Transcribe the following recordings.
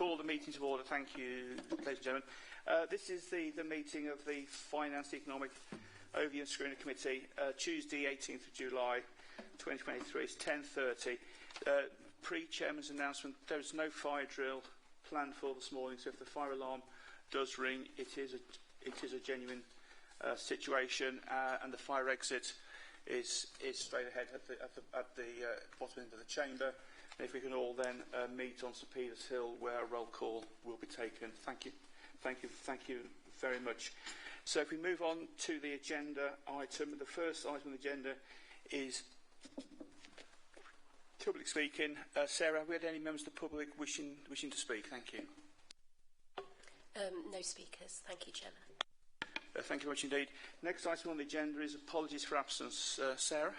call the meeting to order. Thank you, ladies and gentlemen. This is the meeting of the Finance, Economic Overview and Scrutiny Committee, Tuesday, 18th of July, 2023. It's 10:30. Pre-chairman's announcement, there is no fire drill planned for this morning, so if the fire alarm does ring, it is a genuine situation, and the fire exit is straight ahead at the bottom end of the chamber. And if we can all then meet on St Peter's Hill, where a roll call will be taken. Thank you very much. So if we move on to the agenda item, the first item on the agenda is public speaking. Sarah, have we had any members of the public wishing to speak? Thank you. No speakers. Thank you, Chairman. Thank you very much indeed. Next item on the agenda is apologies for absence. Sarah?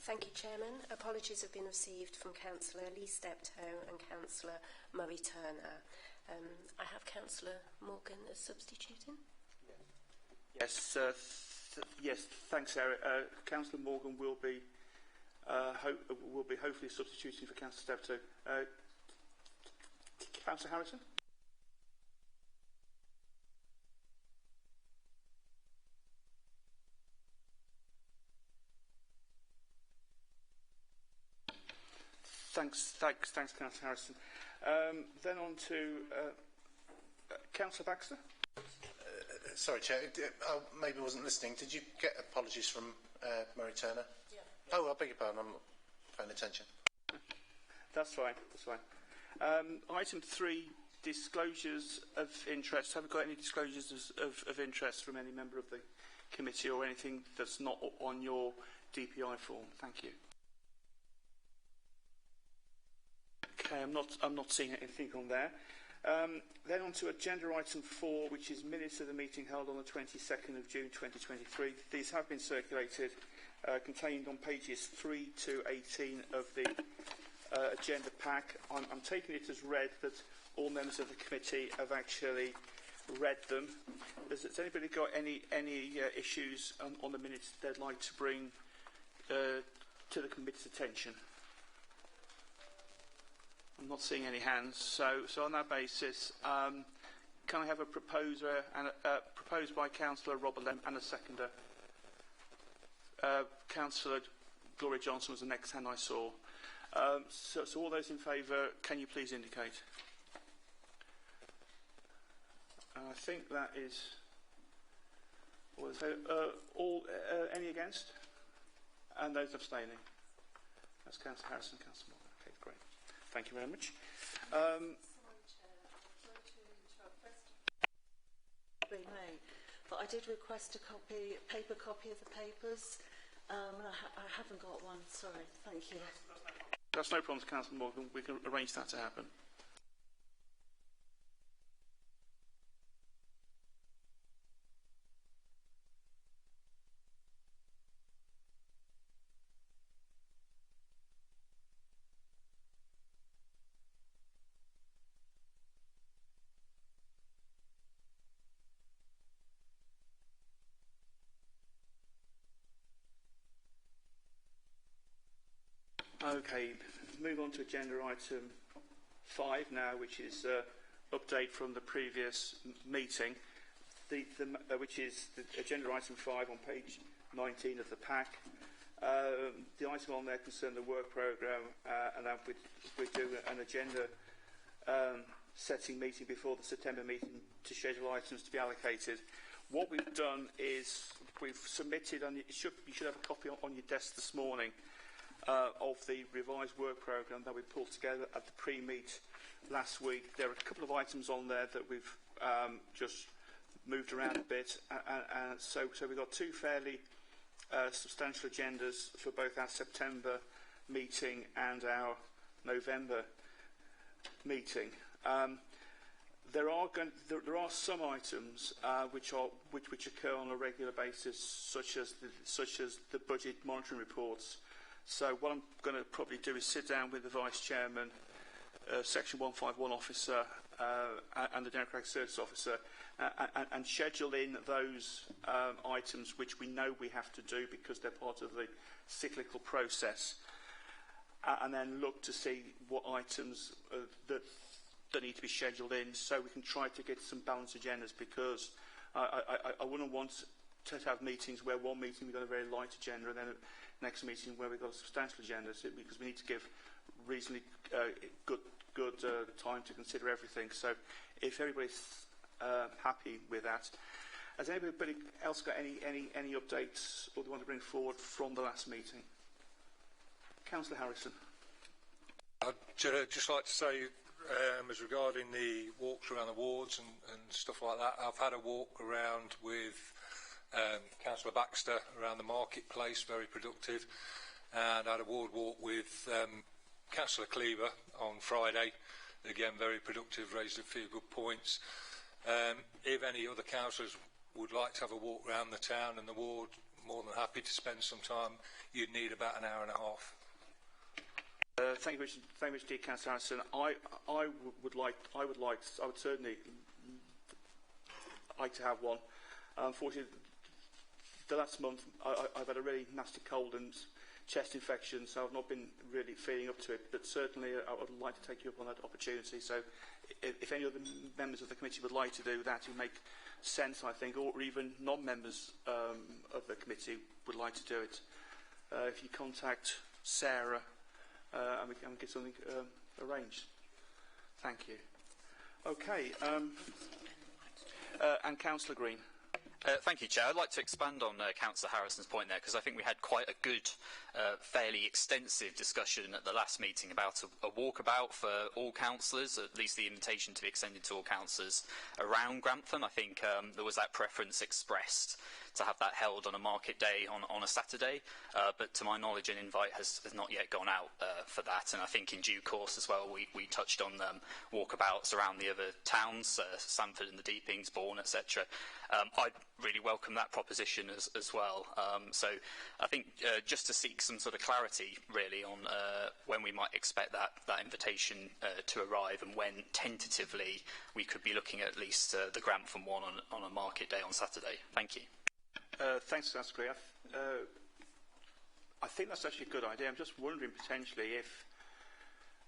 Thank you, Chairman. Apologies have been received from Councillor Lee Steptoe and Councillor Murray Turner. I have Councillor Morgan as substituting. Yes, yes. Thanks, Sarah. Councillor Morgan will be hopefully substituting for Councillor Steptoe. Councillor Harrison. Thanks, Councillor Harrison. Then on to Councillor Baxter. Sorry, Chair. I maybe wasn't listening. Did you get apologies from Murray Turner? Yeah. Oh, I beg your pardon. I'm not paying attention. That's fine. Item 3, disclosures of interest. Have we got any disclosures of interest from any member of the committee or anything that's not on your DPI form? Thank you. Okay, I'm not seeing anything on there. Then on to agenda item 4, which is minutes of the meeting held on the 22nd of June 2023. These have been circulated, contained on pages 3 to 18 of the agenda pack. I'm taking it as read that all members of the committee have actually read them. Has anybody got any issues on the minutes they'd like to bring to the committee's attention? I'm not seeing any hands, so on that basis, can I have a proposer and proposed by Councillor Robert Lem and a seconder? Councillor Gloria Johnson was the next hand I saw. So all those in favour, can you please indicate? I think that is all. Any against? And those abstaining. That's Councillor Harrison, Councillor Morgan. Okay, great. Thank you very much. Sorry, Chair. Sorry to interrupt. But I did request a paper copy of the papers, and I haven't got one. Sorry. Thank you. That's no problem, Councillor Morgan. We can arrange that to happen. Okay, move on to agenda item 5 now, which is update from the previous meeting, which is the agenda item 5 on page 19 of the pack. The item on there concerned the work programme, and that we're doing an agenda setting meeting before the September meeting to schedule items to be allocated. What we've done is we've submitted, and you should have a copy on your desk this morning, of the revised work programme that we pulled together at the pre-meet last week. There are a couple of items on there that we've just moved around a bit, and so we've got two fairly substantial agendas for both our September meeting and our November meeting. There are some items which occur on a regular basis, such as the budget monitoring reports. So what I'm going to probably do is sit down with the Vice Chairman, Section 151 Officer and the Democratic Services Officer and schedule in those items which we know we have to do because they're part of the cyclical process. and then look to see what items that need to be scheduled in, so we can try to get some balanced agendas, because I wouldn't want to have meetings where one meeting we've got a very light agenda and then the next meeting where we've got a substantial agenda, because we need to give reasonably good time to consider everything. So if everybody's happy with that. Has anybody else got any updates or they want to bring forward from the last meeting? Councillor Harrison. I'd just like to say, as regarding the walks around the wards and stuff like that, I've had a walk around with Councillor Baxter around the marketplace, very productive, and I had a ward walk with Councillor Cleaver on Friday, again very productive, raised a few good points. If any other councillors would like to have a walk around the town and the ward, more than happy to spend some time. You'd need about an hour and a half. Thank you very much, dear Councillor Harrison. I would certainly like to have one. Unfortunately, the last month I've had a really nasty cold and chest infection, so I've not been really feeling up to it. But certainly, I would like to take you up on that opportunity. So, if any other members of the committee would like to do that, it would make sense, I think, or even non-members of the committee would like to do it. If you contact Sarah, and we can get something arranged. Thank you. Okay, and Councillor Green. Thank you, Chair. I'd like to expand on Councillor Harrison's point there, because I think we had quite a good, fairly extensive discussion at the last meeting about a walkabout for all councillors, at least the invitation to be extended to all councillors around Grantham. I think there was that preference expressed to have that held on a market day on a Saturday, but to my knowledge an invite has not yet gone out for that, and I think in due course as well we touched on walkabouts around the other towns, Sandford and the Deepings, Bourne, etc. I'd really welcome that proposition as well. So I think just to seek some sort of clarity really on when we might expect that invitation to arrive, and when tentatively we could be looking at least the Grantham one on a market day on Saturday. Thank you. Thanks, that's great. I think that's actually a good idea. I'm just wondering potentially if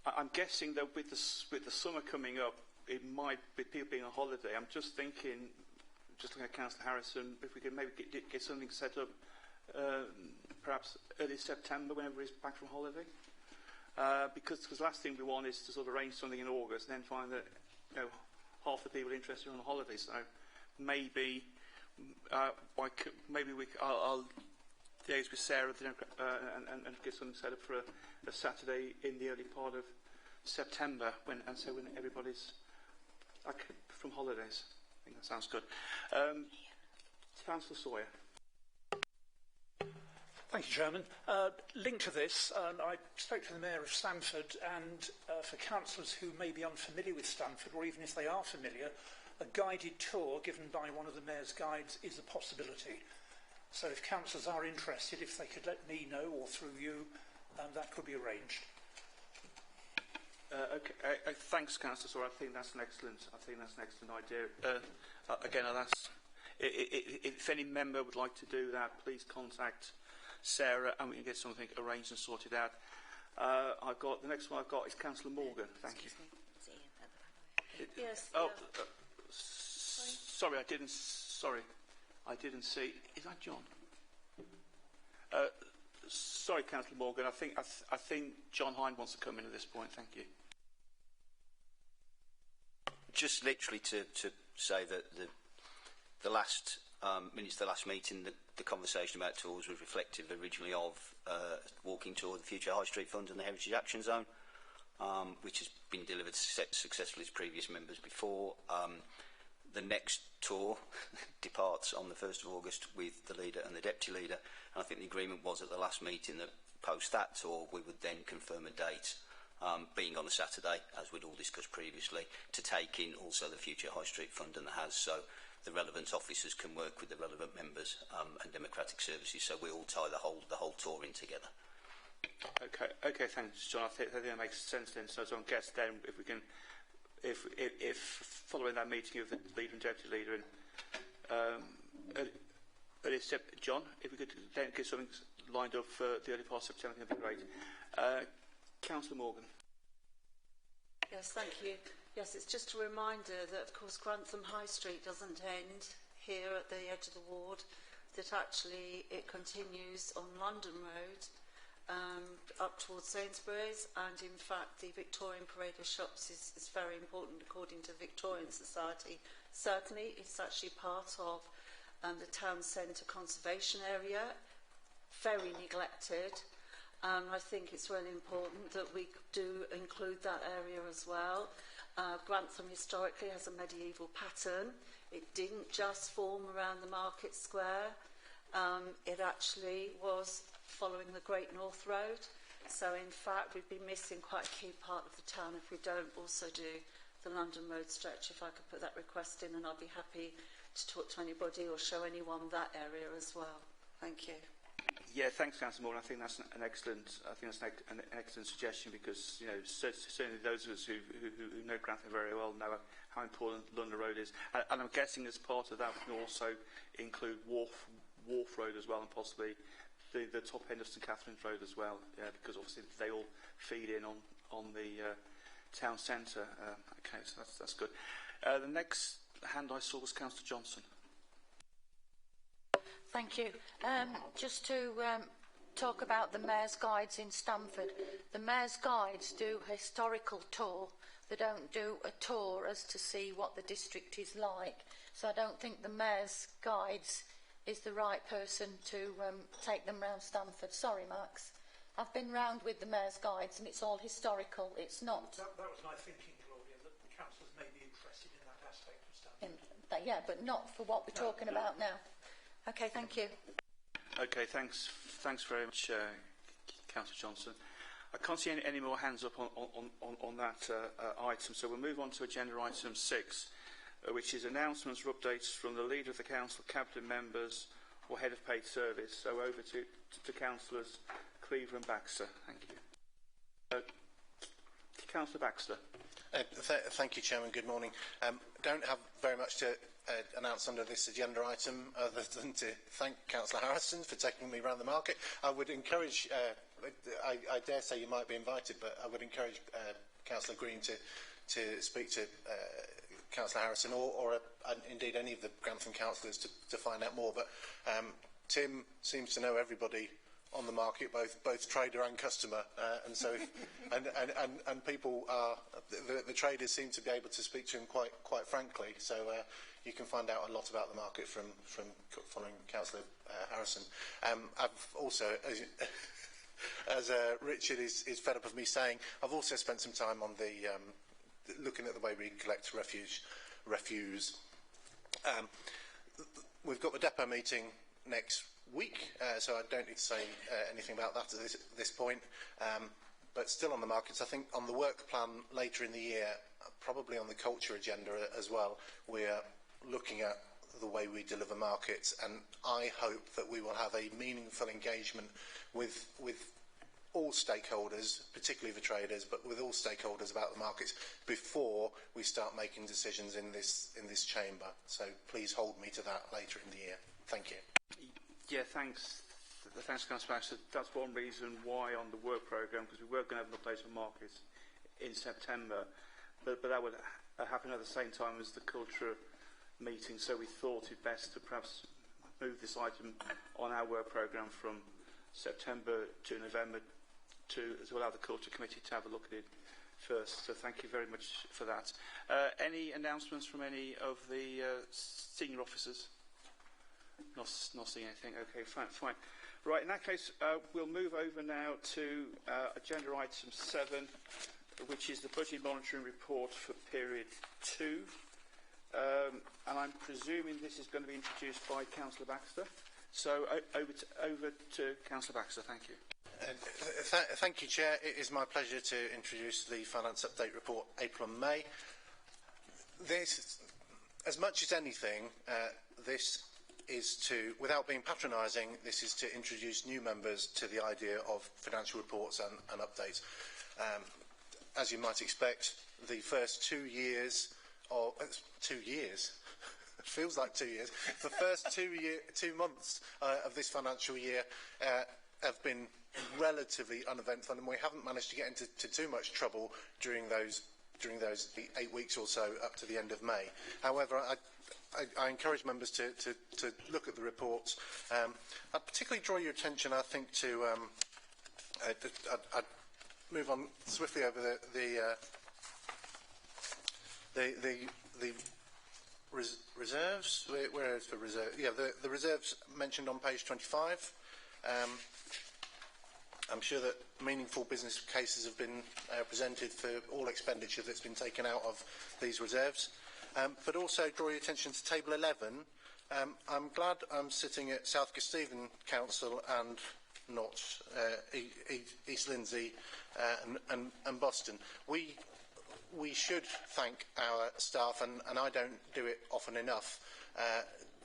I'm guessing that with the summer coming up, it might be people being on holiday. I'm just thinking, just looking at Councillor Harrison, if we could maybe get something set up, perhaps early September, whenever he's back from holiday. Because the last thing we want is to sort of arrange something in August and then find that half the people interested are on holiday. So maybe. I'll liaise with Sarah and get something set up for a Saturday in the early part of September, when everybody's back from holidays. I think that sounds good. Councillor Sawyer. Thank you, Chairman. Linked to this, I spoke to the Mayor of Stamford, and for councillors who may be unfamiliar with Stamford, or even if they are familiar, a guided tour given by one of the Mayor's guides is a possibility. So if councillors are interested, if they could let me know, or through you, that could be arranged. Okay. Thanks, Councillor Sawyer. I think that's an excellent idea. Again, I'll ask if any member would like to do that, please contact Sarah, and we can get something arranged and sorted out. The next one I've got is Councillor Morgan. Thank you. Yes. Sorry, I didn't see. Is that John? Sorry, Councillor Morgan. I think John Hine wants to come in at this point. Thank you. Just literally to say that the last minutes of the last meeting, the conversation about tours was reflective originally of walking tour, the Future High Street Fund and the Heritage Action Zone, which has been delivered successfully to previous members before. The next tour departs on the 1st of August with the leader and the deputy leader, and I think the agreement was at the last meeting that post that tour we would then confirm a date, being on a Saturday, as we'd all discussed previously, to take in also the Future High Street Fund and the HAS, so the relevant officers can work with the relevant members and democratic services, so we all tie the whole tour in together. Okay, thanks, John. I think that makes sense then. So I guess then if we can, if following that meeting of the leader and deputy leader, John, if we could then get something lined up for the early part of September, that'd be great. Councillor Morgan. Yes, thank you. Yes, it's just a reminder that, of course, Grantham High Street doesn't end here at the edge of the ward, that actually it continues on London Road up towards Sainsbury's, and in fact the Victorian Parade of Shops is very important according to the Victorian Society. Certainly it's actually part of the town centre conservation area, very neglected. I think it's really important that we do include that area as well. Grantham historically has a medieval pattern. It didn't just form around the market square. It actually was following the Great North Road. So in fact we'd be missing quite a key part of the town if we don't also do the London Road stretch. If I could put that request in, and I'll be happy to talk to anybody or show anyone that area as well. Thank you. Yeah, thanks, Councillor Moore. I think that's an excellent. I think that's an excellent suggestion, because certainly those of us who know Grantham very well know how important London Road is, and I'm guessing as part of that we can also include Wharf Road as well, and possibly the top end of St Catherine's Road as well, because obviously they all feed in on the town centre. Okay, so that's good. The next hand I saw was Councillor Johnson. Thank you. Just to talk about the Mayor's Guides in Stamford. The Mayor's Guides do a historical tour. They don't do a tour as to see what the district is like. So I don't think the Mayor's Guides is the right person to take them round Stamford. Sorry, Max. I've been round with the Mayor's Guides and it's all historical. It's not... That was my thinking, Claudia, that the councillors may be interested in that aspect of Stamford. Yeah, but not for what we're talking about now. Okay, thank you. Okay, thanks very much, Councillor Johnson. I can't see any more hands up on that item, so we'll move on to agenda item 6, which is announcements or updates from the Leader of the Council, Cabinet members or Head of Paid Service. So over to Councillors Cleaver and Baxter. Thank you. Councillor Baxter. Thank you, Chairman. Good morning. Don't have very much to announce under this agenda item other than to thank Councillor Harrison for taking me around the market. I would encourage, I dare say you might be invited, but I would encourage Councillor Green to speak to Councillor Harrison or indeed any of the Grantham councillors to find out more. But Tim seems to know everybody on the market, both trader and customer, and so and people are the traders seem to be able to speak to him quite frankly. So you can find out a lot about the market from following Councillor Harrison. I've also, as Richard is fed up of me saying, I've also spent some time on the looking at the way we collect refuse. We've got the depot meeting next week, so I don't need to say anything about that at this point. But still on the markets, I think on the work plan later in the year, probably on the culture agenda as well, we're looking at the way we deliver markets, and I hope that we will have a meaningful engagement with all stakeholders, particularly the traders, but with all stakeholders about the markets before we start making decisions in this chamber. So please hold me to that later in the year. Thank you. Yeah, thanks, Councillor Baxter. That's one reason why on the work programme, because we were going to have an update on markets in September, but that would happen at the same time as the culture meeting, so we thought it best to perhaps move this item on our work programme from September to November to allow the Culture Committee to have a look at it first. So thank you very much for that. Any announcements from any of the senior officers? Not seeing anything. Okay, fine. Right, in that case, we'll move over now to agenda item 7, which is the Budget Monitoring Report for period 2. And I'm presuming this is going to be introduced by Councillor Baxter. So over to Councillor Baxter. Thank you. Thank you, Chair. It is my pleasure to introduce the Finance Update Report April and May. This, as much as anything, this is to, without being patronising, this is to introduce new members to the idea of financial reports and updates. As you might expect, the first 2 years, or 2 years, it feels like 2 years, the first 2 months of this financial year have been relatively uneventful, and we haven't managed to get into too much trouble during those 8 weeks or so up to the end of May. However, I encourage members to look at the reports. I'd particularly draw your attention, I think, to I'd move on swiftly over the reserves. Where is the reserve? Yeah, the reserves mentioned on page 25. I'm sure that meaningful business cases have been presented for all expenditure that's been taken out of these reserves. But also draw your attention to table 11. I'm glad I'm sitting at South Kesteven Council and not East Lindsey and Boston. We should thank our staff, and I don't do it often enough,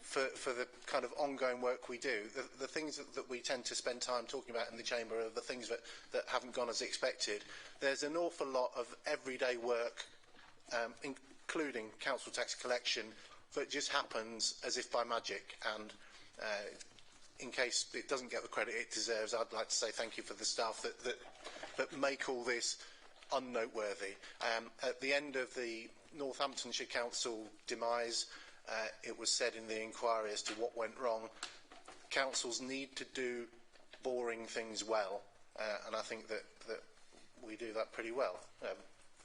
for the kind of ongoing work we do. The things that we tend to spend time talking about in the Chamber are the things that haven't gone as expected. There's an awful lot of everyday work, including council tax collection, that just happens as if by magic. And in case it doesn't get the credit it deserves, I'd like to say thank you for the staff that make all this unnoteworthy. At the end of the Northamptonshire Council demise, it was said in the inquiry as to what went wrong. Councils need to do boring things well, and I think that we do that pretty well.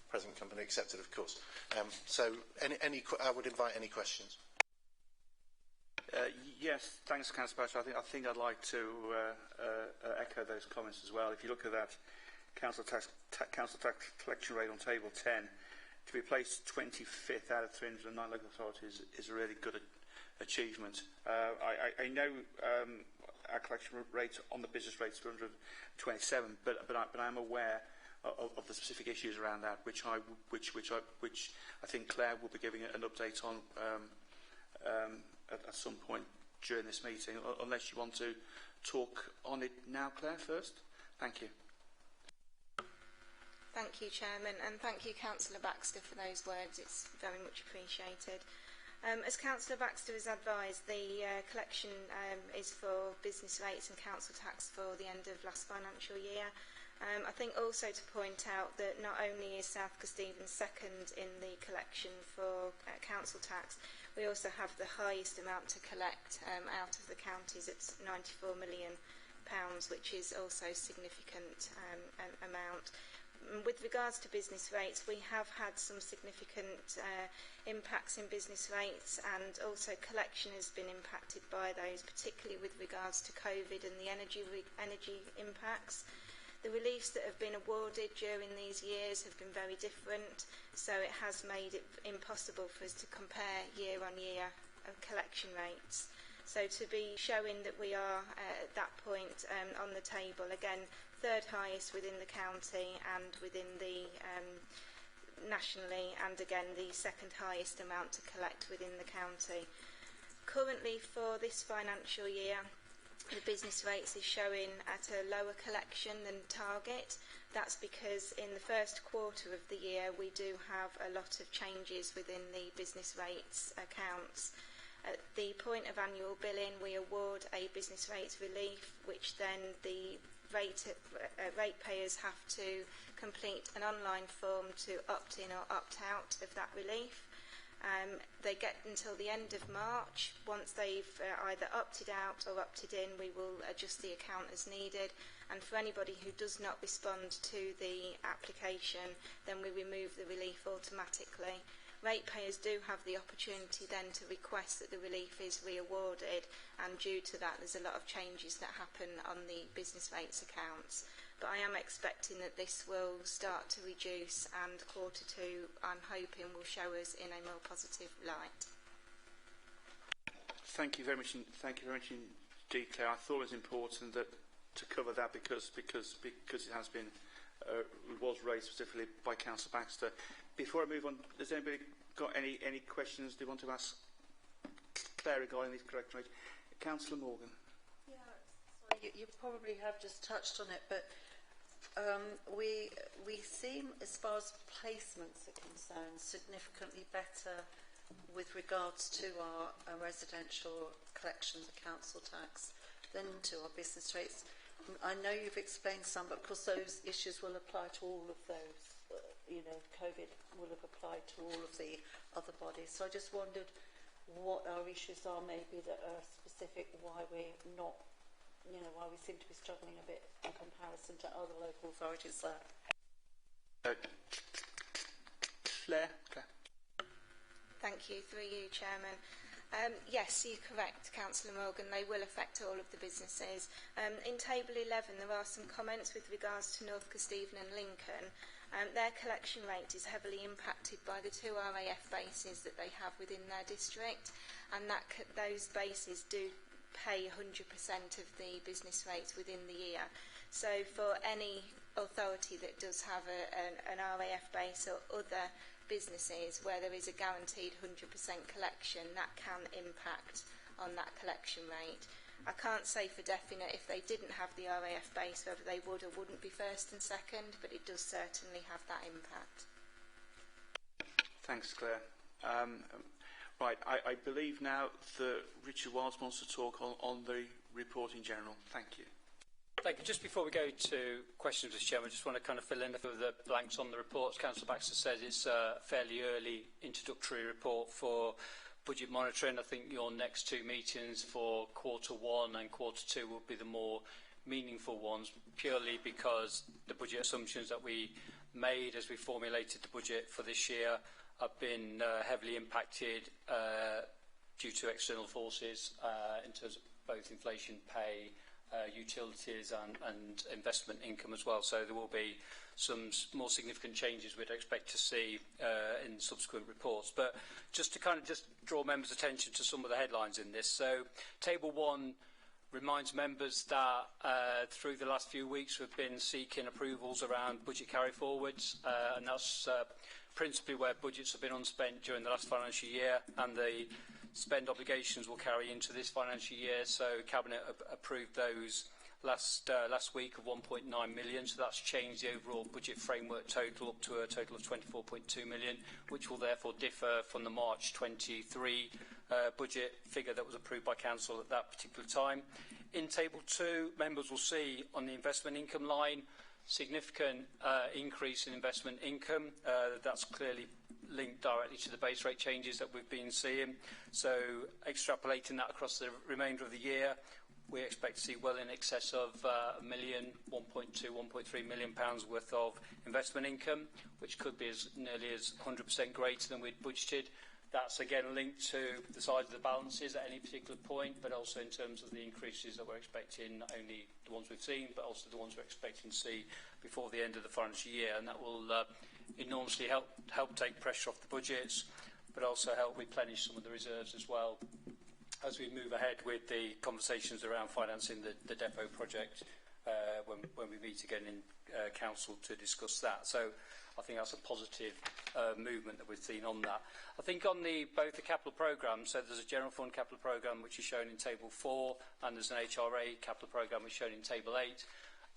Present company accepted, of course. So, I would invite any questions. Yes, thanks, Councillor Bashir. I think I'd like to echo those comments as well. If you look at that council tax collection rate on table 10, to be placed 25th out of 309 local authorities is a really good achievement. I know our collection rate on the business rate is 127, but I am aware of the specific issues around that, which I think Claire will be giving an update on at some point during this meeting, unless you want to talk on it now, Claire, first. Thank you. Thank you, Chairman, and thank you, Councillor Baxter, for those words. It's very much appreciated. As Councillor Baxter has advised, the collection is for business rates and council tax for the end of last financial year. I think also to point out that not only is South Kesteven second in the collection for council tax, we also have the highest amount to collect out of the counties. It's £94 million, which is also a significant amount. With regards to business rates, we have had some significant impacts in business rates, and also collection has been impacted by those, particularly with regards to COVID and the energy impacts. The reliefs that have been awarded during these years have been very different, so it has made it impossible for us to compare year on year collection rates. So to be showing that we are at that point on the table, again, third highest within the county and within the nationally, and again the second highest amount to collect within the county. Currently for this financial year, the business rates is showing at a lower collection than target. That's because in the first quarter of the year we do have a lot of changes within the business rates accounts. At the point of annual billing, we award a business rates relief, which then the ratepayers have to complete an online form to opt in or opt out of that relief. They get until the end of March. Once they've either opted out or opted in, we will adjust the account as needed. And for anybody who does not respond to the application, then we remove the relief automatically. Ratepayers do have the opportunity then to request that the relief is re-awarded, and due to that there's a lot of changes that happen on the business rates accounts. But I am expecting that this will start to reduce, and quarter two I'm hoping will show us in a more positive light. Thank you very much indeed, Claire. I thought it was important to cover that because it has been was raised specifically by Councillor Baxter. Before I move on, has anybody got any questions they want to ask Claire regarding these correction rates? Councillor Morgan. Yeah, sorry, you probably have just touched on it, but we seem, as far as placements are concerned, significantly better with regards to our residential collections of council tax than to our business rates. I know you've explained some, but of course those issues will apply to all of those. COVID will have applied to all of the other bodies. So I just wondered what our issues are maybe that are specific, why we're not, why we seem to be struggling a bit in comparison to other local authorities there. Claire? Thank you. Through you, Chairman. Yes, you're correct, Councillor Morgan. They will affect all of the businesses. In Table 11, there are some comments with regards to North Kesteven and Lincoln. Their collection rate is heavily impacted by the 2 RAF bases that they have within their district, and those bases do pay 100% of the business rates within the year. So for any authority that does have an RAF base or other businesses where there is a guaranteed 100% collection, that can impact on that collection rate. I can't say for definite if they didn't have the RAF base whether they would or wouldn't be first and second, but it does certainly have that impact. Thanks, Claire. Right, I believe now that Richard Wiles wants to talk on the report in general. Thank you. Thank you. Just before we go to questions, Mr. Chairman, I just want to kind of fill in a few of the blanks on the reports. Councillor Baxter says it's a fairly early introductory report for budget monitoring. I think your next 2 meetings for Q1 and Q2 will be the more meaningful ones, purely because the budget assumptions that we made as we formulated the budget for this year have been heavily impacted due to external forces in terms of both inflation, pay, utilities and investment income as well. So there will be some more significant changes we'd expect to see in subsequent reports. But just to kind of just draw members' attention to some of the headlines in this. So Table 1 reminds members that through the last few weeks we've been seeking approvals around budget carry-forwards, and that's principally where budgets have been unspent during the last financial year, and the spend obligations will carry into this financial year. So Cabinet approved those last week of 1.9 million. So that's changed the overall budget framework total up to a total of 24.2 million, which will therefore differ from the March 23 budget figure that was approved by Council at that particular time. In Table 2, members will see on the investment income line significant increase in investment income. That's clearly linked directly to the base rate changes that we've been seeing. So extrapolating that across the remainder of the year, we expect to see well in excess of £1 million, 1.2, 1.3 million pounds worth of investment income, which could be as nearly as 100% greater than we'd budgeted. That's again linked to the size of the balances at any particular point, but also in terms of the increases that we're expecting, not only the ones we've seen, but also the ones we're expecting to see before the end of the financial year. And that will enormously help take pressure off the budgets, but also help replenish some of the reserves as well as we move ahead with the conversations around financing the depot project when we meet again in Council to discuss that. So I think that's a positive movement that we've seen on that. I think on both the capital programmes, so there's a general fund capital programme which is shown in Table 4, and there's an HRA capital programme which is shown in Table 8.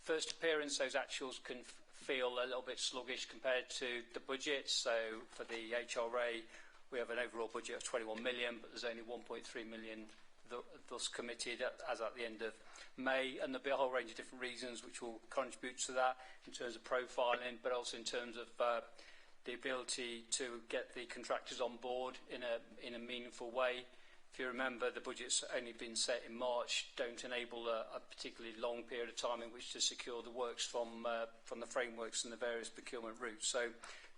First appearance, those actuals can feel a little bit sluggish compared to the budget. So for the HRA, we have an overall budget of 21 million, but there's only 1.3 million thus committed as at the end of May, and there'll be a whole range of different reasons which will contribute to that in terms of profiling, but also in terms of the ability to get the contractors on board in a meaningful way. If you remember, the budget's only been set in March, don't enable a particularly long period of time in which to secure the works from the frameworks and the various procurement routes. So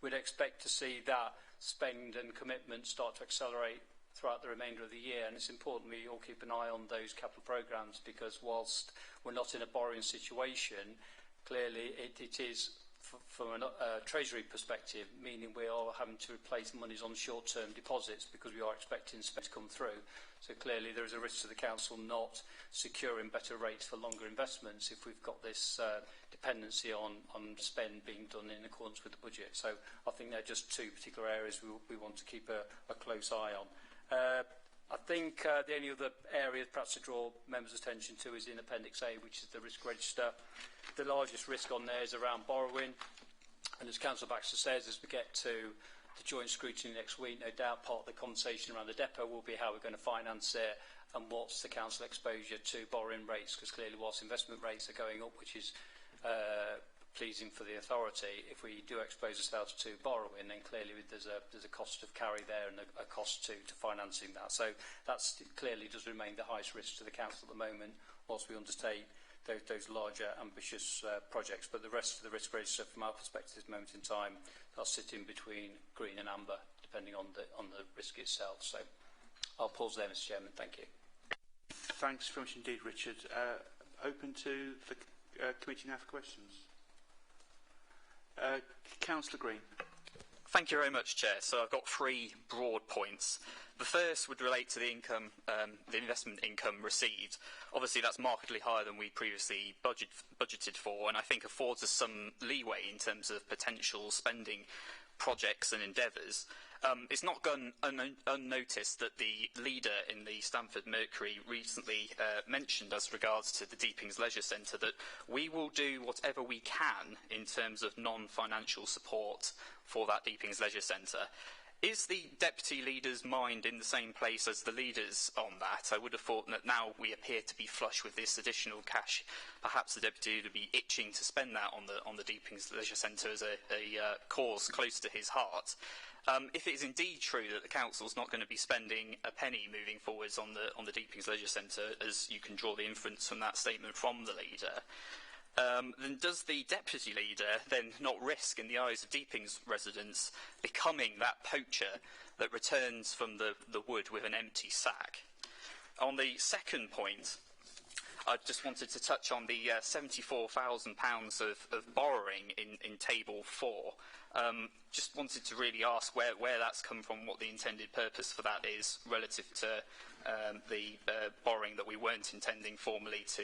we'd expect to see that spend and commitment start to accelerate throughout the remainder of the year, and it's important we all keep an eye on those capital programmes, because whilst we're not in a borrowing situation, clearly it is from a treasury perspective, meaning we are having to replace monies on short-term deposits because we are expecting spend to come through. So clearly there is a risk to the council not securing better rates for longer investments if we've got this dependency on spend being done in accordance with the budget. So I think they're just two particular areas we want to keep a close eye on. I think the only other area perhaps to draw members' attention to is in Appendix A, which is the risk register. The largest risk on there is around borrowing, and as Councillor Baxter says, as we get to the joint scrutiny next week, no doubt part of the conversation around the depot will be how we're going to finance it and what's the council exposure to borrowing rates, because clearly whilst investment rates are going up, which is pleasing for the authority, if we do expose ourselves to borrowing, then clearly there's a cost of carry there and a cost to financing that. So that clearly does remain the highest risk to the council at the moment, whilst we undertake those larger, ambitious projects. But the rest of the risk register, from our perspective at this moment in time, they'll sit in between green and amber, depending on the risk itself. So I'll pause there, Mr. Chairman. Thank you. Thanks very much indeed, Richard. Open to the committee now for questions. Councillor Green. Thank you very much, Chair. So I've got 3 broad points. The first would relate to the income, the investment income received. Obviously, that's markedly higher than we previously budgeted for, and I think affords us some leeway in terms of potential spending projects and endeavours. It's not gone unnoticed that the leader in the Stamford Mercury recently mentioned, as regards to the Deepings Leisure Centre, that we will do whatever we can in terms of non-financial support for that Deepings Leisure Centre. Is the deputy leader's mind in the same place as the leaders on that? I would have thought that now we appear to be flush with this additional cash, perhaps the deputy leader would be itching to spend that on the Deepings Leisure Centre as a cause close to his heart. If it is indeed true that the council's not going to be spending a penny moving forwards on the Deepings Leisure Centre, as you can draw the inference from that statement from the leader, then does the deputy leader then not risk, in the eyes of Deepings residents, becoming that poacher that returns from the wood with an empty sack? On the second point, I just wanted to touch on the £74,000 of borrowing in Table 4. Just wanted to really ask where that's come from, what the intended purpose for that is, relative to the borrowing that we weren't intending formally to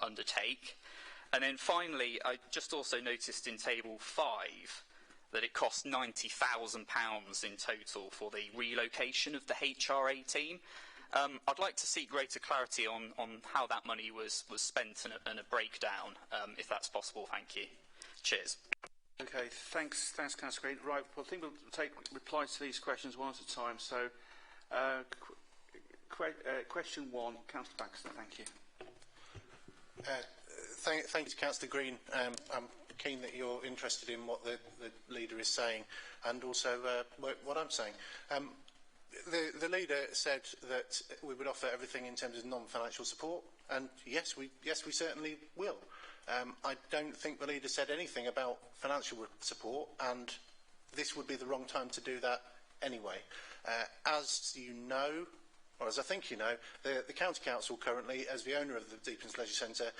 undertake. And then finally, I just also noticed in Table 5 that it cost £90,000 in total for the relocation of the HRA team. I'd like to see greater clarity on how that money was spent and a breakdown, if that's possible. Thank you. Cheers. Okay, thanks, Councillor Green. Right, well, I think we'll take replies to these questions one at a time. So, question 1, Councillor Baxter. Thank you. Thank you to Councillor Green. I'm keen that you're interested in what the leader is saying, and also what I'm saying. The leader said that we would offer everything in terms of non-financial support, and yes, we certainly will. I don't think the leader said anything about financial support, and this would be the wrong time to do that anyway. As you know, or as I think you know, the County Council currently, as the owner of the Deepings Leisure Centre,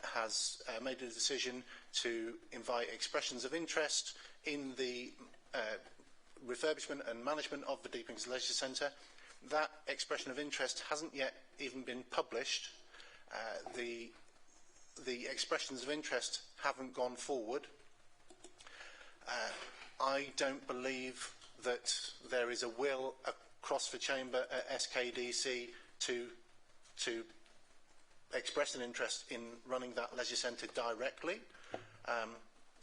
has made a decision to invite expressions of interest in the refurbishment and management of the Deepings Leisure Centre. That expression of interest hasn't yet even been published. The expressions of interest haven't gone forward. I don't believe that there is a will across the chamber at SKDC to express an interest in running that leisure centre directly.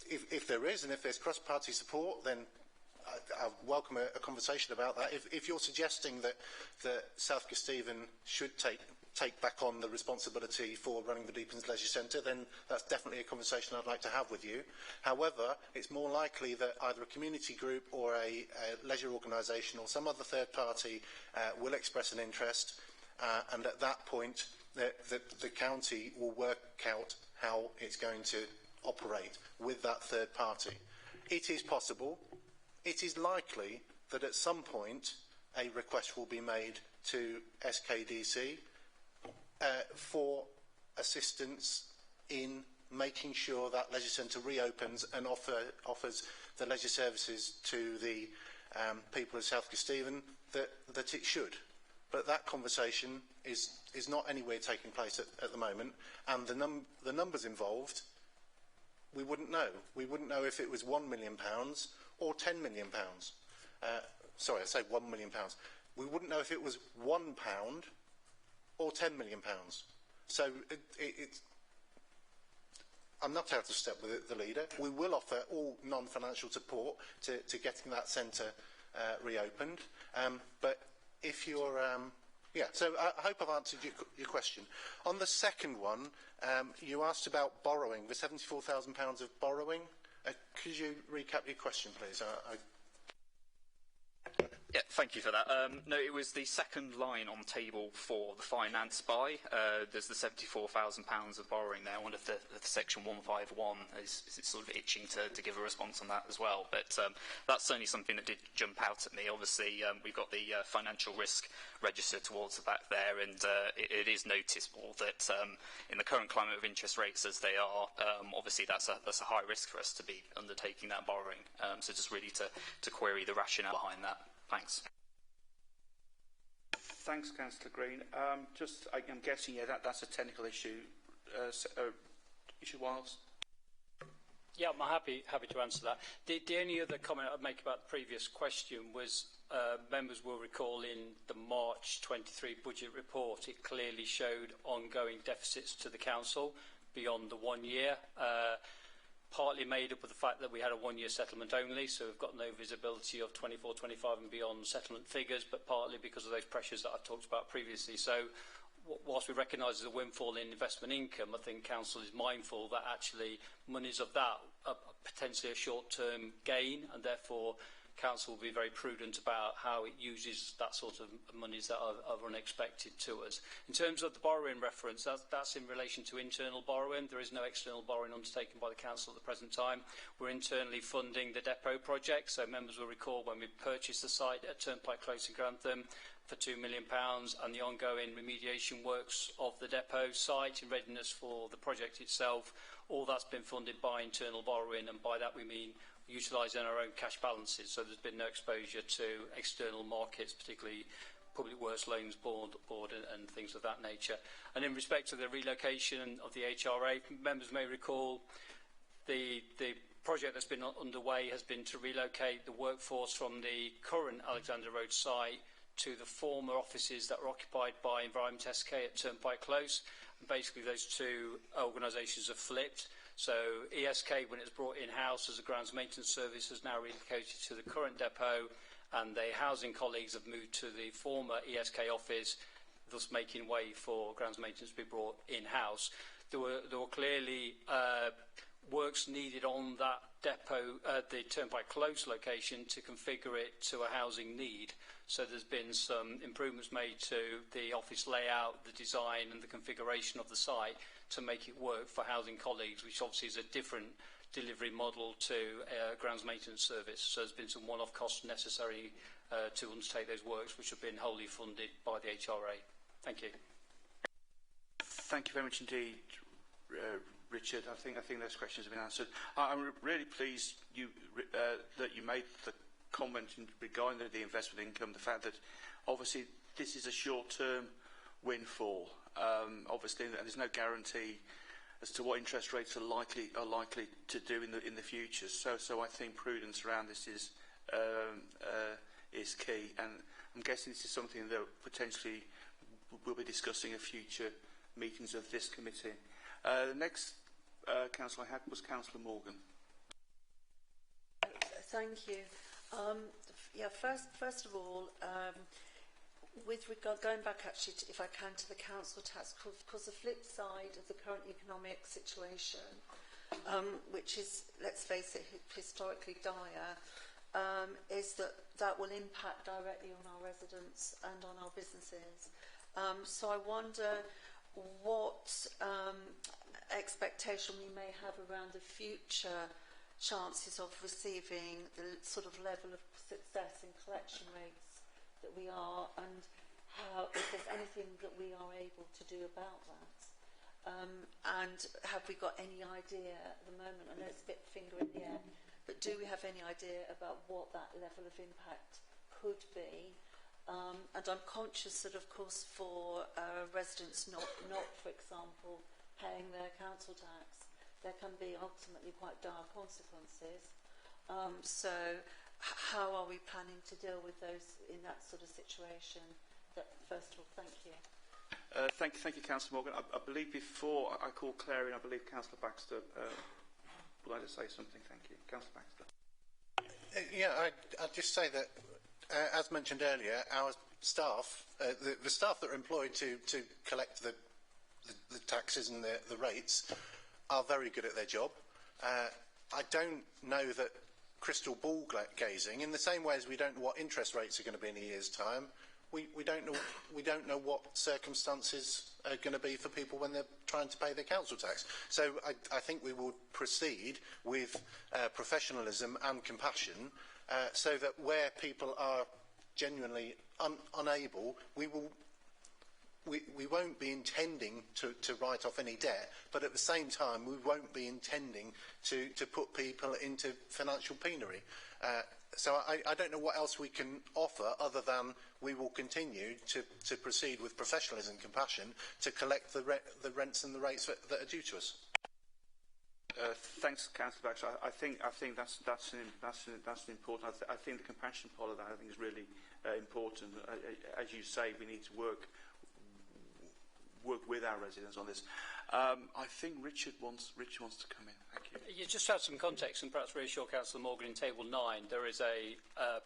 If there is, and if there's cross-party support, then I welcome a conversation about that. If you're suggesting that South Kesteven should take back on the responsibility for running the Deepings Leisure Centre, then that's definitely a conversation I'd like to have with you. However, it's more likely that either a community group or a leisure organisation or some other third party will express an interest, and at that point the county will work out how it's going to operate with that third party. It is possible, it is likely that at some point a request will be made to SKDC for assistance in making sure that leisure centre reopens and offers the leisure services to the people of South Kesteven that it should. But that conversation is not anywhere taking place at the moment, and the numbers involved, we wouldn't know. We wouldn't know if it was £1 million or £10 million. Sorry, I say £1 million. We wouldn't know if it was £1 or £10 million. So I'm not out of step with the leader. We will offer all non-financial support to getting that centre reopened. But if you're... yeah, so I hope I've answered your question. On the second one, you asked about borrowing, the £74,000 of borrowing. Could you recap your question, please? Yeah, thank you for that. No, it was the second line on table 4, the finance by. There's the £74,000 of borrowing there. I wonder if the section 151 is sort of itching to give a response on that as well. But that's certainly something that did jump out at me. Obviously, we've got the financial risk register towards the back there, and it is noticeable that in the current climate of interest rates as they are, obviously that's a high risk for us to be undertaking that borrowing. So just really to query the rationale behind that. Thanks. Thanks, Councillor Green. I'm guessing, yeah, that's a technical issue. Issue Wiles? Yeah, I'm happy to answer that. The only other comment I'd make about the previous question was members will recall in the March 23 budget report, it clearly showed ongoing deficits to the council beyond the 1 year. Partly made up of the fact that we had a 1 year settlement only, so we've got no visibility of 24, 25 and beyond settlement figures, but partly because of those pressures that I've talked about previously. So whilst we recognise there's a windfall in investment income, I think Council is mindful that actually monies of that are potentially a short-term gain, and therefore Council will be very prudent about how it uses that sort of monies that are unexpected to us. In terms of the borrowing reference, that's in relation to internal borrowing. There is no external borrowing undertaken by the Council at the present time. We're internally funding the depot project, so members will recall when we purchased the site at Turnpike Close in Grantham for £2 million and the ongoing remediation works of the depot site in readiness for the project itself. All that's been funded by internal borrowing, and by that we mean utilising our own cash balances, so there's been no exposure to external markets, particularly public works loans board and things of that nature. And in respect to the relocation of the HRA, members may recall the project that's been underway has been to relocate the workforce from the current Alexander Road site to the former offices that were occupied by Environment SK at Turnpike Close. And basically those two organisations have flipped. So ESK, when it's brought in-house as a grounds maintenance service, has now relocated to the current depot, and the housing colleagues have moved to the former ESK office, thus making way for grounds maintenance to be brought in-house. There were clearly works needed on that depot, the Turnpike Close location, to configure it to a housing need. So there's been some improvements made to the office layout, the design and the configuration of the site to make it work for housing colleagues, which obviously is a different delivery model to grounds maintenance service. So there's been some one-off costs necessary to undertake those works, which have been wholly funded by the HRA. Thank you. Thank you very much indeed, Richard. I think those questions have been answered. I'm really pleased that you made the comment regarding the investment income, the fact that obviously this is a short-term windfall. Obviously, there's no guarantee as to what interest rates are likely to do in the future. So I think prudence around this is key, and I'm guessing this is something that potentially we'll be discussing at future meetings of this committee. The next councillor I had was Councillor Morgan. Thank you. First of all, with regard, going back actually, if I can, to the council tax, because the flip side of the current economic situation, which is, let's face it, historically dire, is that will impact directly on our residents and on our businesses. So I wonder what expectation we may have around the future chances of receiving the sort of level of success in collection rates that we are, and how, if there's anything that we are able to do about that. And have we got any idea at the moment, I know it's a bit finger in the air, but do we have any idea about what that level of impact could be? And I'm conscious that, of course, for residents not, for example, paying their council tax, there can be ultimately quite dire consequences. So how are we planning to deal with those in that sort of situation? First of all, thank you. Thank you, Councillor Morgan. I believe before I call Clary, I believe Councillor Baxter would like to say something. Thank you. Councillor Baxter. I'd just say that, as mentioned earlier, our staff, the staff that are employed to collect the taxes and the rates are very good at their job. I don't know that crystal ball gazing, in the same way as we don't know what interest rates are going to be in a year's time, we don't know what circumstances are going to be for people when they're trying to pay their council tax. So I think we will proceed with professionalism and compassion, so that where people are genuinely unable, we won't be intending to write off any debt, but at the same time we won't be intending to put people into financial penury. So I don't know what else we can offer other than we will continue to proceed with professionalism and compassion to collect the rents and the rates that are due to us. Thanks, Councillor Baxter. I think that's important. I think the compassion part of that is really important. As you say, we need to work with our residents on this. I think Richard wants to come in. Thank you. Yeah, just to add some context and perhaps reassure Councillor Morgan, in Table 9 there is a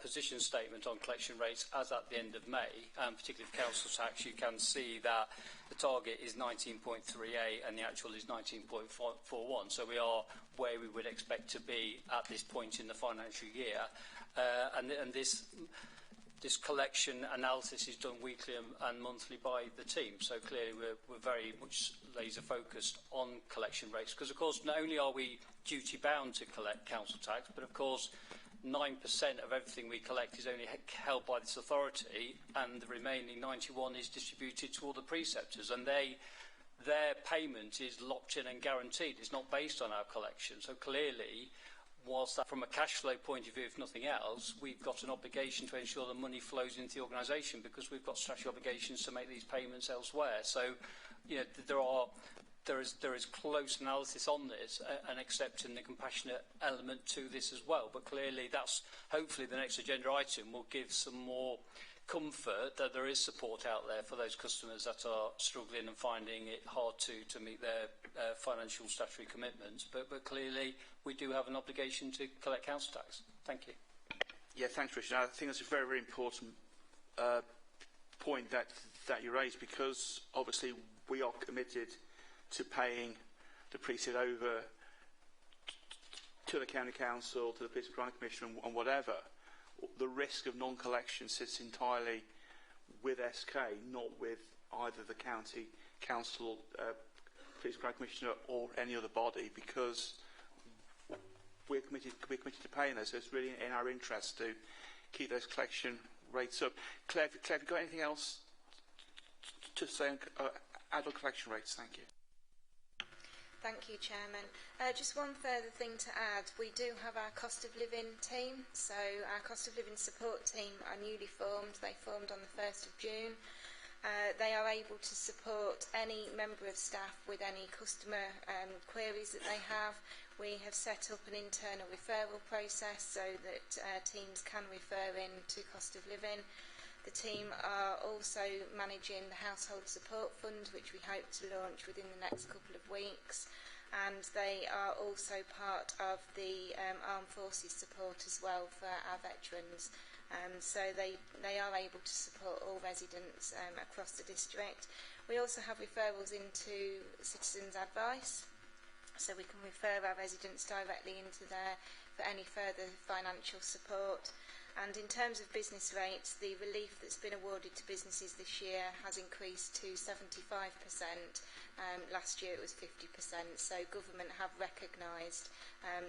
position statement on collection rates as at the end of May, particularly for council tax. You can see that the target is 19.38 and the actual is 19.41, so we are where we would expect to be at this point in the financial year, and this collection analysis is done weekly and monthly by the team. So clearly we're very much laser focused on collection rates, because of course not only are we duty bound to collect council tax, but of course 9% of everything we collect is only held by this authority, and the remaining 91 is distributed to all the preceptors, and their payment is locked in and guaranteed. It's not based on our collection. So clearly, whilst that from a cash flow point of view, if nothing else, we've got an obligation to ensure the money flows into the organisation, because we've got statutory obligations to make these payments elsewhere. So, you know, there is close analysis on this, and accepting the compassionate element to this as well. But clearly, that's hopefully the next agenda item will give some more comfort that there is support out there for those customers that are struggling and finding it hard to meet their financial statutory commitments. But clearly, we do have an obligation to collect council tax. Thank you. Yeah, thanks, Richard. I think that's a very, very important point that you raised, because obviously we are committed to paying the precept over to the county council, to the police and crime commission, and whatever. The risk of non-collection sits entirely with SK, not with either the county council, police and crime commissioner, or any other body, because we're committed to paying those. So it's really in our interest to keep those collection rates up. Claire, have you got anything else to say on adult collection rates? Thank you. Thank you, Chairman. Just one further thing to add. We do have our cost of living team. So our cost of living support team are newly formed. They formed on the 1st of June. They are able to support any member of staff with any customer queries that they have. We have set up an internal referral process so that teams can refer in to cost of living. The team are also managing the Household Support Fund, which we hope to launch within the next couple of weeks. And they are also part of the Armed Forces support as well for our veterans. So they are able to support all residents across the district. We also have referrals into Citizens Advice, so we can refer our residents directly into there for any further financial support. And in terms of business rates, the relief that's been awarded to businesses this year has increased to 75%. Last year it was 50%. So government have recognised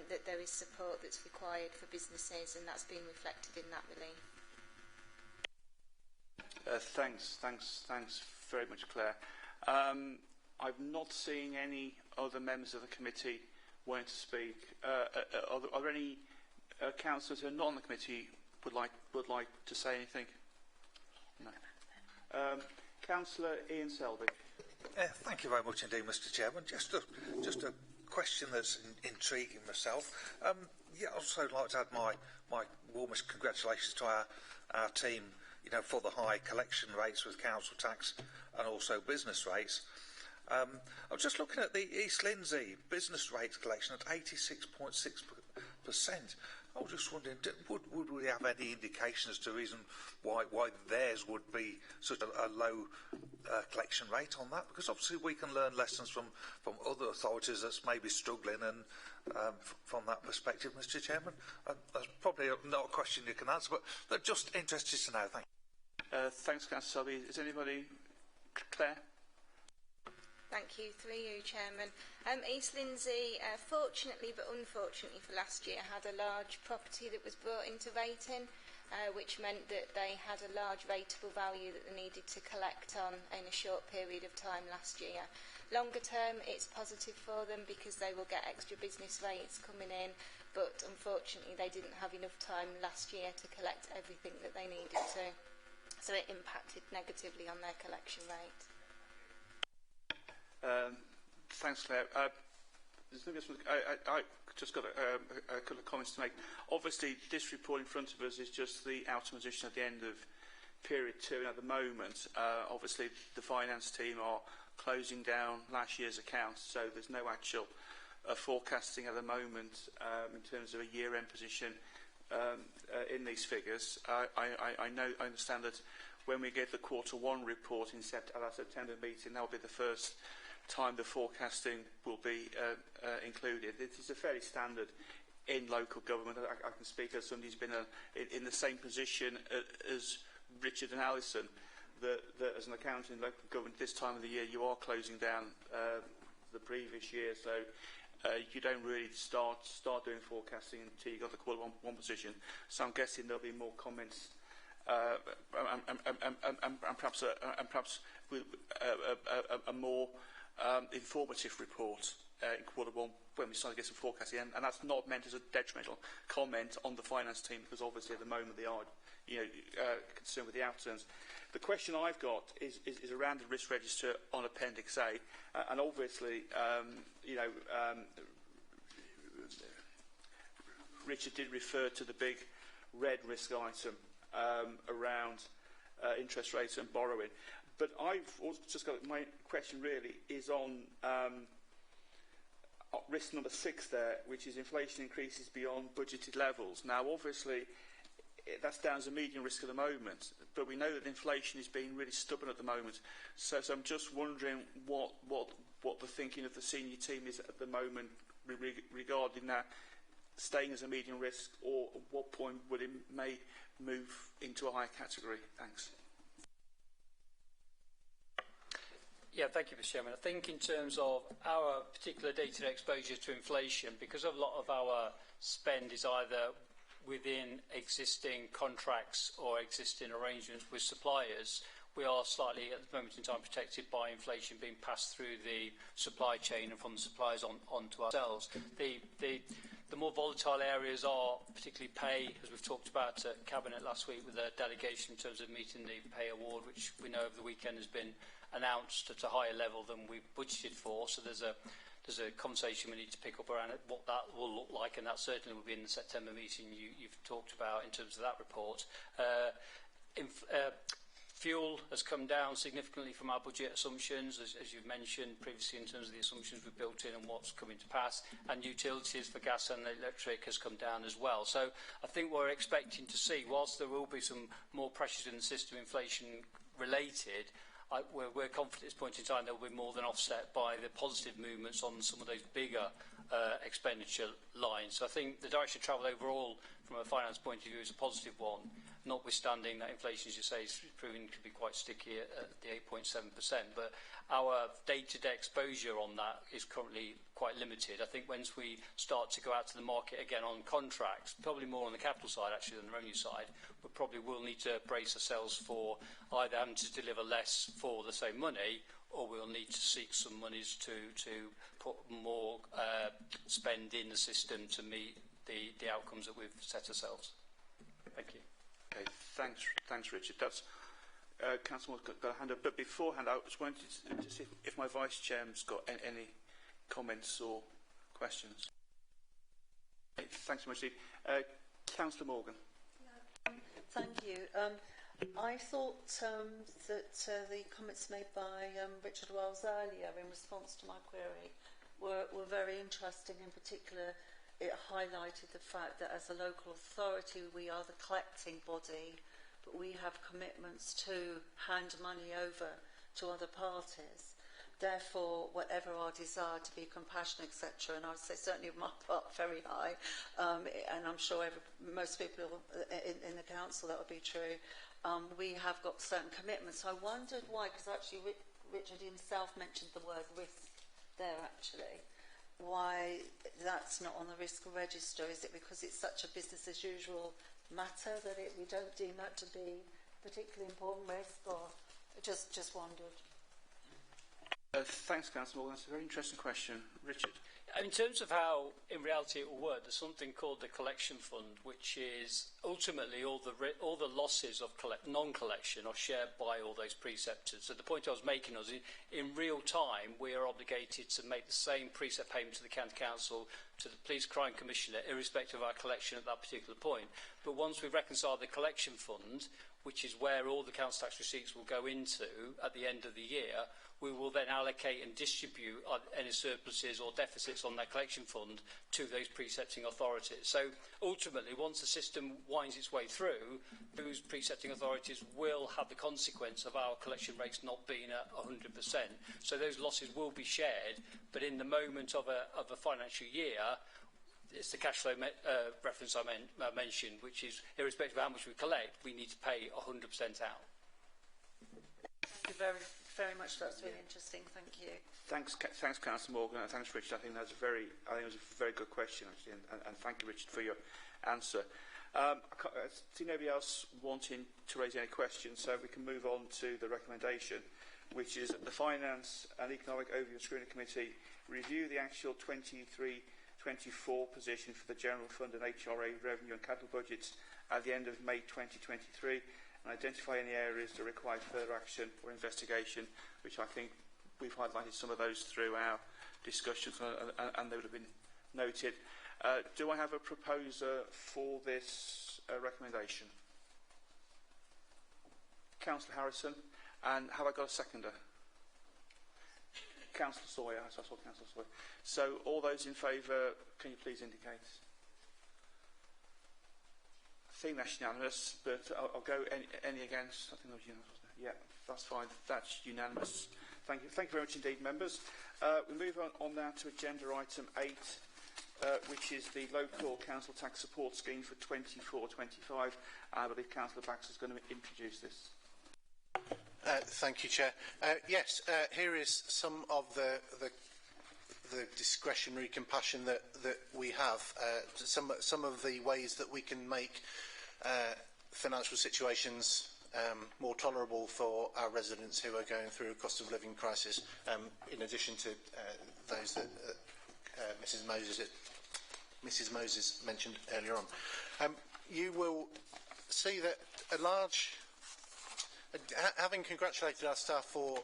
that there is support that's required for businesses, and that's been reflected in that relief. Thanks very much, Claire. I've not seen any other members of the committee wanting to speak. Are there any councillors who are not on the committee would like to say anything? No. Councillor Ian Selby. Thank you very much indeed, Mr. Chairman. Just a question that's intriguing myself. I'd also like to add my warmest congratulations to our team you know, for the high collection rates with council tax and also business rates. I was just looking at the East Lindsey business rates collection at 86.6%. I was just wondering, would we have any indication as to the reason why theirs would be such a low collection rate on that? Because obviously we can learn lessons from other authorities that's maybe struggling, and from that perspective, Mr. Chairman, that's probably not a question you can answer, but just interested to know. Thank you. Thanks, Councillor Selby. Is anybody? Claire? Thank you, through you, Chairman. East Lindsey, fortunately but unfortunately for last year, had a large property that was brought into rating, which meant that they had a large rateable value that they needed to collect on in a short period of time last year. Longer term, it's positive for them because they will get extra business rates coming in, but unfortunately they didn't have enough time last year to collect everything that they needed to. So it impacted negatively on their collection rate. Thanks, Claire. I just got a couple of comments to make. Obviously, this report in front of us is just the outcome position at the end of period 2, and at the moment, obviously, the finance team are closing down last year's accounts, so there's no actual forecasting at the moment in terms of a year-end position in these figures. I understand that when we get the Q1 report at our September meeting, that will be the first time the forecasting will be included. It is a fairly standard in local government. I can speak as somebody who's been in the same position as Richard and Alison, that as an accountant in local government this time of the year you are closing down the previous year, so you don't really start doing forecasting until you've got the Q1 position. So I'm guessing there'll be more comments and perhaps a more informative report in Q1 when we start to get some forecasting, and that's not meant as a detrimental comment on the finance team, because obviously at the moment they are concerned with the outturns. The question I've got is around the risk register on Appendix A, and obviously Richard did refer to the big red risk item around interest rates and borrowing. But I've also just got, my question really is on risk number 6 there, which is inflation increases beyond budgeted levels. Now, obviously, that's down as a medium risk at the moment, but we know that inflation is being really stubborn at the moment. So I'm just wondering what the thinking of the senior team is at the moment regarding that staying as a medium risk, or at what point would it may move into a higher category? Thanks. Yeah, thank you, Mr. Chairman. I think in terms of our particular day-to-day exposure to inflation, because a lot of our spend is either within existing contracts or existing arrangements with suppliers, we are slightly, at the moment in time, protected by inflation being passed through the supply chain and from the suppliers onto ourselves. The more volatile areas are particularly pay, as we've talked about at Cabinet last week with a delegation in terms of meeting the pay award, which we know over the weekend has been announced at a higher level than we budgeted for. So there's a conversation we need to pick up around what that will look like, and that certainly will be in the September meeting you've talked about in terms of that report. Fuel has come down significantly from our budget assumptions, as you've mentioned previously, in terms of the assumptions we've built in and what's coming to pass. And utilities for gas and electric has come down as well. So I think we're expecting to see, whilst there will be some more pressures in the system, inflation related, we're confident at this point in time there will be more than offset by the positive movements on some of those bigger expenditure lines. So I think the direction of travel overall from a finance point of view is a positive one, notwithstanding that inflation, as you say, is proving to be quite sticky at the 8.7%. But our day-to-day exposure on that is currently quite limited. I think once we start to go out to the market again on contracts, probably more on the capital side actually than the revenue side, we probably will need to brace ourselves for either having to deliver less for the same money, or we'll need to seek some monies to put more spend in the system to meet the outcomes that we've set ourselves. Thank you. Okay, thanks, Richard. That's Councillor got a hand up, but beforehand, I just wanted to see if my Vice Chairman's got any comments or questions. Okay, thanks so much, Steve. Councillor Morgan. Thank you. I thought that the comments made by Richard Wells earlier in response to my query were very interesting. In particular, it highlighted the fact that as a local authority we are the collecting body, but we have commitments to hand money over to other parties. Therefore, whatever our desire to be compassionate, etc., and I would say certainly my part very high, and I'm sure most people in the council that would be true, we have got certain commitments. I wondered why, because actually Richard himself mentioned the word risk there actually. Why that's not on the risk register? Is it because it's such a business as usual matter that we don't deem that to be particularly important risk, or just wondered? Thanks, Councillor Morgan. That's a very interesting question. Richard? In terms of how, in reality, it will work, there's something called the collection fund, which is ultimately all the losses of non-collection are shared by all those preceptors. So the point I was making was, in real time, we are obligated to make the same precept payment to the County Council, to the Police Crime Commissioner, irrespective of our collection at that particular point. But once we've reconciled the collection fund, which is where all the council tax receipts will go into at the end of the year, we will then allocate and distribute any surpluses or deficits on that collection fund to those precepting authorities. So ultimately, once the system winds its way through, those precepting authorities will have the consequence of our collection rates not being at 100%. So those losses will be shared, but in the moment of a financial year, it's the cash flow reference I mentioned, which is irrespective of how much we collect, we need to pay 100% out. Thank you very much. That's really interesting. Thank you. Thanks, Councillor Morgan, and thanks, Richard. I think it was a very good question, actually, and thank you, Richard, for your answer. I see nobody else wanting to raise any questions, so we can move on to the recommendation, which is that the Finance and Economic Overview and Scrutiny Committee review the actual 23-24 position for the General Fund and HRA revenue and capital budgets at the end of May 2023, and identify any areas that require further action or investigation, which I think we've highlighted some of those through our discussions, and they would have been noted. Do I have a proposer for this recommendation? Councillor Harrison, and have I got a seconder? Councillor Sawyer. So I saw Councillor Sawyer. So all those in favour, can you please indicate? I think that's unanimous, but I'll go any against. I think that was unanimous, wasn't it? Yeah, that's fine. That's unanimous. Thank you. Thank you very much indeed, members. We move on now to agenda item 8, which is the local council tax support scheme for 24-25. I believe Councillor Baxter is going to introduce this. Thank you, Chair. Yes, here is some of the discretionary compassion that we have. Some of the ways that we can make financial situations more tolerable for our residents who are going through a cost of living crisis, in addition to those that Mrs. Moses mentioned earlier on. You will see that having congratulated our staff for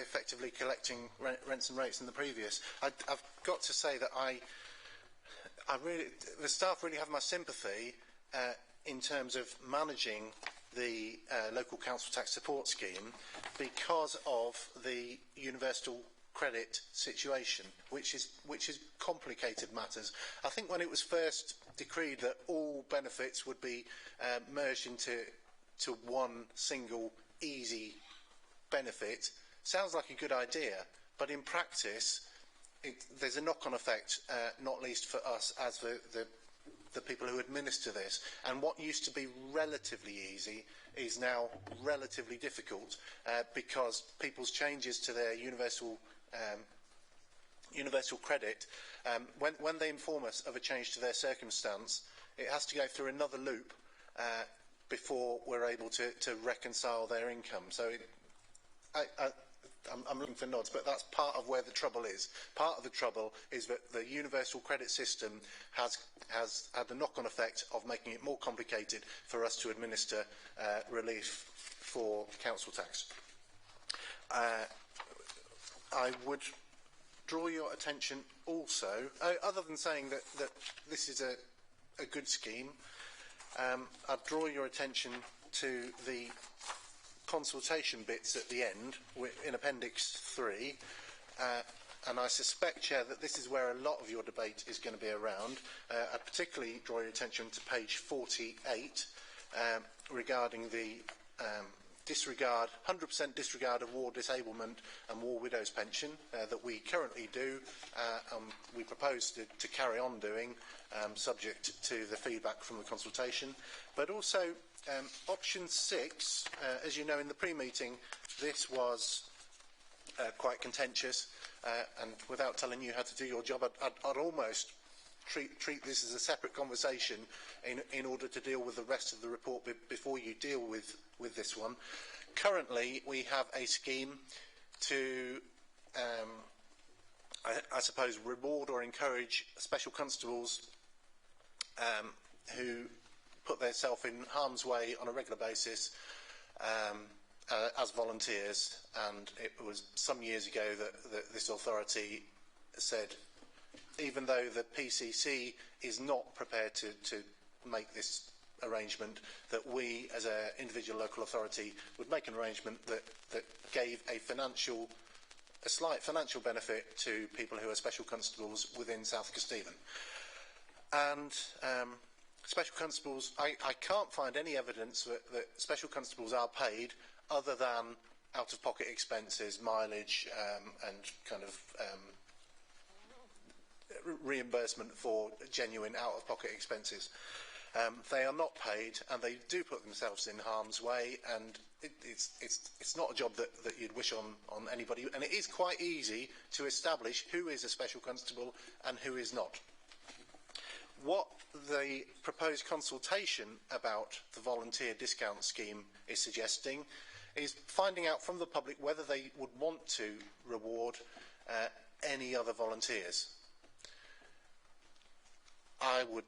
effectively collecting rents and rates in the previous, I've got to say that the staff really have my sympathy in terms of managing the local council tax support scheme because of the universal credit situation, which is complicated matters. I think when it was first decreed that all benefits would be merged into one single easy benefit, sounds like a good idea, but in practice there's a knock-on effect, not least for us as the people who administer this, and what used to be relatively easy is now relatively difficult because people's changes to their universal credit, when they inform us of a change to their circumstance, it has to go through another loop before we're able to reconcile their income. So I'm looking for nods, but that's part of where the trouble is. Part of the trouble is that the universal credit system has had the knock-on effect of making it more complicated for us to administer relief for council tax. I would draw your attention also, other than saying that this is a good scheme, I'd draw your attention to the consultation bits at the end in Appendix 3, and I suspect, Chair, that this is where a lot of your debate is going to be around. I particularly draw your attention to page 48 regarding the 100% disregard of war disablement and war widows pension that we currently do, we propose to carry on doing, subject to the feedback from the consultation. But also, option 6, as you know, in the pre-meeting, this was quite contentious, and without telling you how to do your job, I'd almost treat this as a separate conversation in order to deal with the rest of the report before you deal with this one. Currently, we have a scheme to, I suppose, reward or encourage special constables who put themselves in harm's way on a regular basis as volunteers. And it was some years ago that this authority said, even though the PCC is not prepared to make this arrangement, that we as an individual local authority would make an arrangement that gave a slight financial benefit to people who are special constables within South Kesteven. And special constables, I can't find any evidence that special constables are paid other than out-of-pocket expenses, mileage, and kind of reimbursement for genuine out-of-pocket expenses. They are not paid, and they do put themselves in harm's way, and it's not a job that you'd wish on anybody. And it is quite easy to establish who is a special constable and who is not. What the proposed consultation about the volunteer discount scheme is suggesting is finding out from the public whether they would want to reward any other volunteers. I would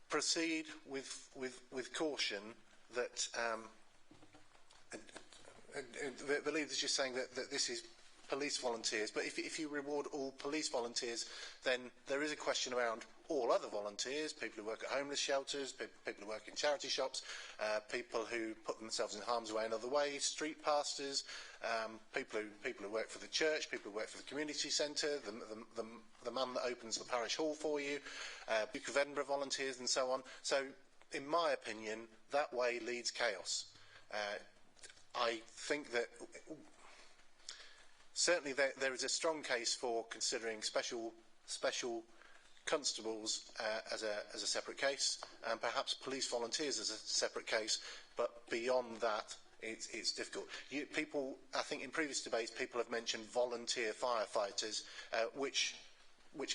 proceed with caution that the leader's just saying that this is police volunteers, but if you reward all police volunteers, then there is a question around all other volunteers, people who work at homeless shelters, people who work in charity shops, people who put themselves in harm's way in other ways, street pastors, people who work for the church, people who work for the community centre, the man that opens the parish hall for you, Duke of Edinburgh volunteers and so on. So, in my opinion, that way leads chaos. I think that certainly there is a strong case for considering special constables as a separate case, and perhaps police volunteers as a separate case, but beyond that it's difficult. People, I think in previous debates, people have mentioned volunteer firefighters, which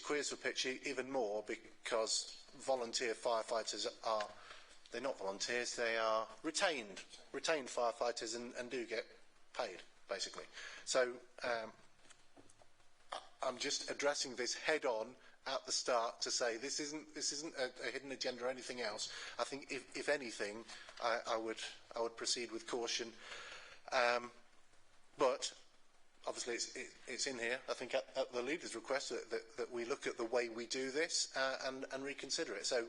queers the picture even more, because volunteer firefighters they're not volunteers, they are retained firefighters and do get paid, basically. So I'm just addressing this head on at the start to say this isn't a hidden agenda or anything else. I think if anything, I would proceed with caution. But obviously it's in here. I think at the leader's request that we look at the way we do this and reconsider it. So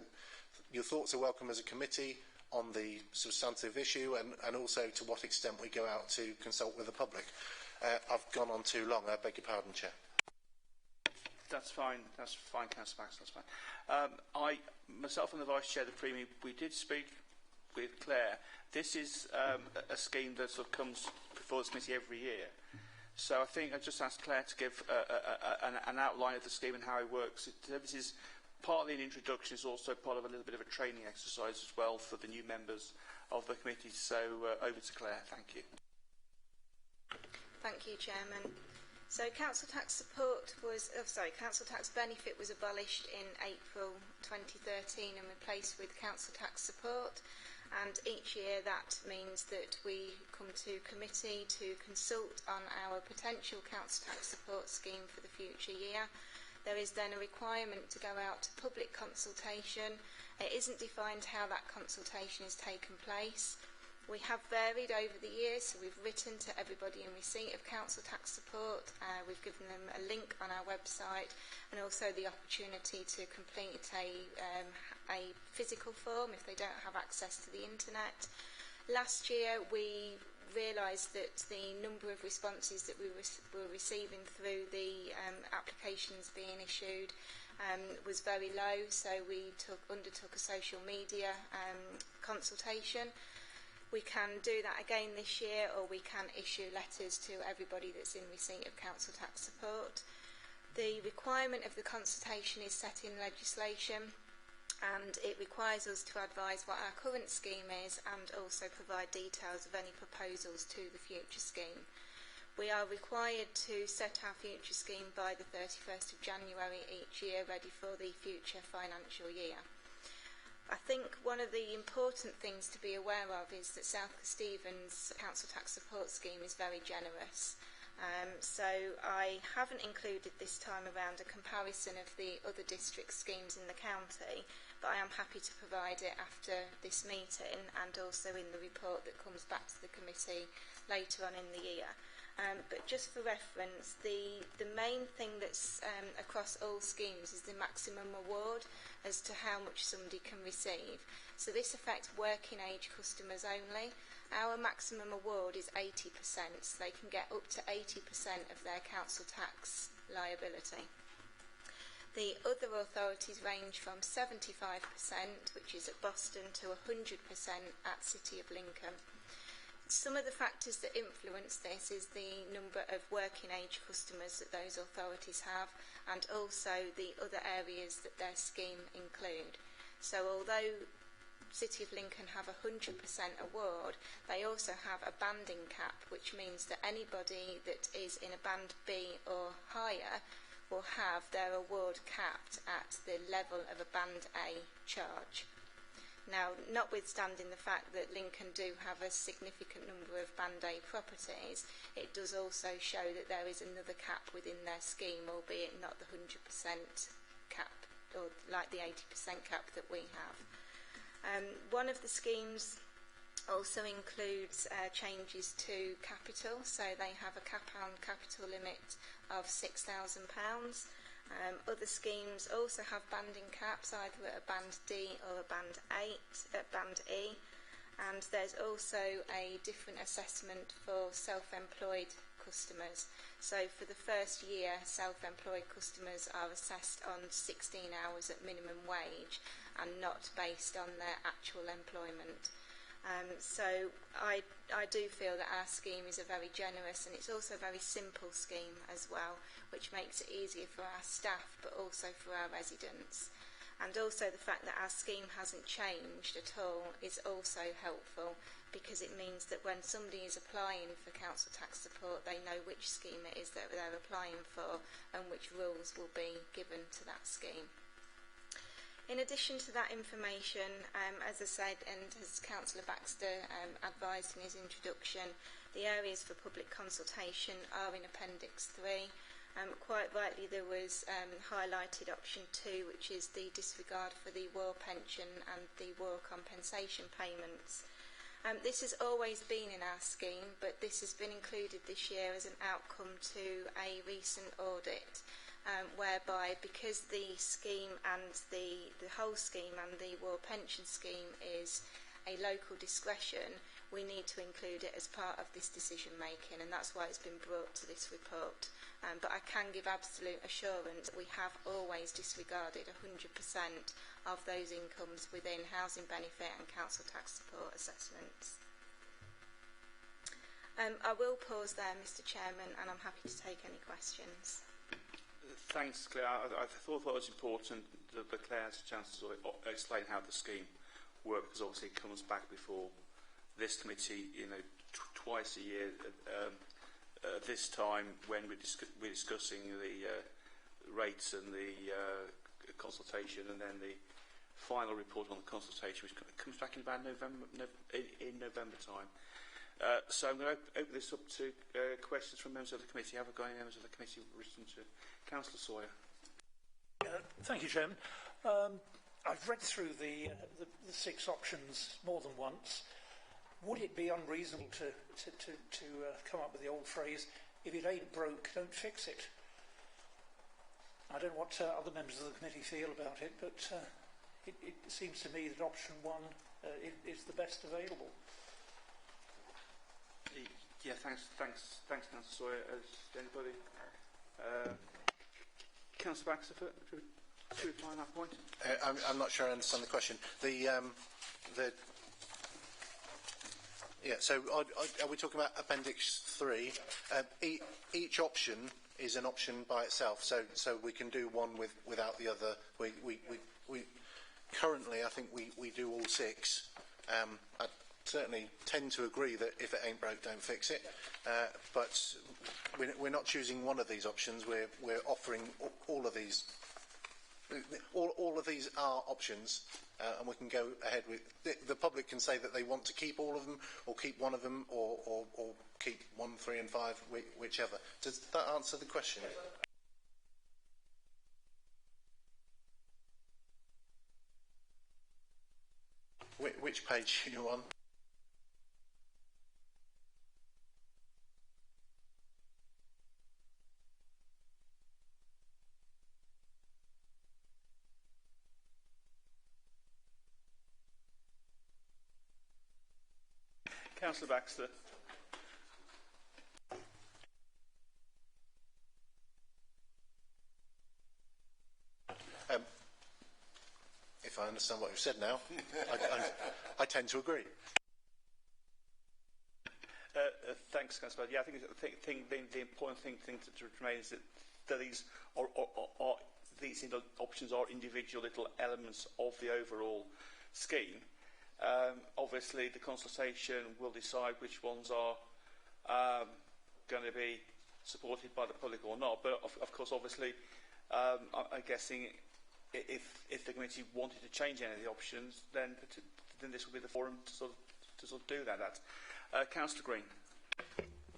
your thoughts are welcome as a committee on the substantive issue, and also to what extent we go out to consult with the public. I've gone on too long. I beg your pardon, Chair. That's fine, Councillor Baxter, that's fine. Myself and the Vice Chair of the Premier, we did speak with Claire. This is a scheme that sort of comes before this committee every year. So I think I just asked Claire to give an outline of the scheme and how it works. This is partly an introduction, it's also part of a little bit of a training exercise as well for the new members of the committee. So over to Claire, thank you. Thank you, Chairman. So council tax benefit was abolished in April 2013 and replaced with council tax support, and each year that means that we come to committee to consult on our potential council tax support scheme for the future year. There is then a requirement to go out to public consultation. It isn't defined how that consultation has taken place. We have varied over the years, so we've written to everybody in receipt of council tax support. We've given them a link on our website, and also the opportunity to complete a physical form if they don't have access to the internet. Last year we realised that the number of responses that we were receiving through the applications being issued was very low, so we undertook a social media consultation. We can do that again this year, or we can issue letters to everybody that's in receipt of council tax support. The requirement of the consultation is set in legislation, and it requires us to advise what our current scheme is and also provide details of any proposals to the future scheme. We are required to set our future scheme by the 31st of January each year, ready for the future financial year. I think one of the important things to be aware of is that South Stevens Council Tax Support Scheme is very generous. So I haven't included this time around a comparison of the other district schemes in the county, but I am happy to provide it after this meeting and also in the report that comes back to the committee later on in the year. But just for reference, the main thing that's across all schemes is the maximum award as to how much somebody can receive. So this affects working age customers only. Our maximum award is 80%, so they can get up to 80% of their council tax liability. The other authorities range from 75%, which is at Boston, to 100% at City of Lincoln. Some of the factors that influence this is the number of working age customers that those authorities have, and also the other areas that their scheme include. So although City of Lincoln have 100% award, they also have a banding cap, which means that anybody that is in a band B or higher will have their award capped at the level of a band A charge. Now, notwithstanding the fact that Lincoln do have a significant number of band A properties, it does also show that there is another cap within their scheme, albeit not the 100% cap, or like the 80% cap that we have. One of the schemes also includes changes to capital, so they have a cap on capital limit of £6,000. Other schemes also have banding caps, either at a band D or a band E, and there's also a different assessment for self-employed customers. So for the first year, self-employed customers are assessed on 16 hours at minimum wage and not based on their actual employment. So I do feel that our scheme is a very generous, and it's also a very simple scheme as well, which makes it easier for our staff but also for our residents. And also the fact that our scheme hasn't changed at all is also helpful, because it means that when somebody is applying for council tax support, they know which scheme it is that they're applying for and which rules will be given to that scheme. In addition to that information, as I said, and as Councillor Baxter advised in his introduction, the areas for public consultation are in Appendix 3. Quite rightly, there was highlighted option 2, which is the disregard for the war pension and the war compensation payments. This has always been in our scheme, but this has been included this year as an outcome to a recent audit. Whereby, because the scheme and the whole scheme and the war pension scheme is a local discretion, we need to include it as part of this decision making, and that's why it's been brought to this report. But I can give absolute assurance that we have always disregarded 100% of those incomes within housing benefit and council tax support assessments. I will pause there, Mr. Chairman, and I'm happy to take any questions. Thanks, Claire. I thought it was important that Claire has a chance to explain how the scheme works, because obviously it comes back before this committee, twice a year. This time, when we're discussing the rates and the consultation, and then the final report on the consultation, which comes back in about November time. So I'm going to open this up to questions from members of the committee. Have I got any members of the committee written to Councillor Sawyer? Thank you, Chairman. I've read through the 6 options more than once. Would it be unreasonable to come up with the old phrase, if it ain't broke, don't fix it? I don't know what other members of the committee feel about it, but it seems to me that option 1 is the best available. Yeah, thanks, Councillor Sawyer. Anybody? Councillor Baxter, to reply on that point. I'm not sure I understand the question. So are we talking about Appendix 3? Each option is an option by itself, so we can do one without the other. We currently, I think we do all 6. I certainly tend to agree that if it ain't broke, don't fix it. But we're not choosing one of these options. We're offering all of these. All of these are options, and we can go ahead with. The public can say that they want to keep all of them, or keep one of them, or keep 1, 3, and 5, whichever. Does that answer the question? Which page are you on? Councillor Baxter. If I understand what you've said now, I tend to agree. Thanks, Councillor. Yeah, I think the important thing to remain is that these options are individual little elements of the overall scheme. Obviously, the consultation will decide which ones are going to be supported by the public or not. But of course, obviously, I'm guessing if the committee wanted to change any of the options, then this will be the forum to sort of do that. Councillor Green.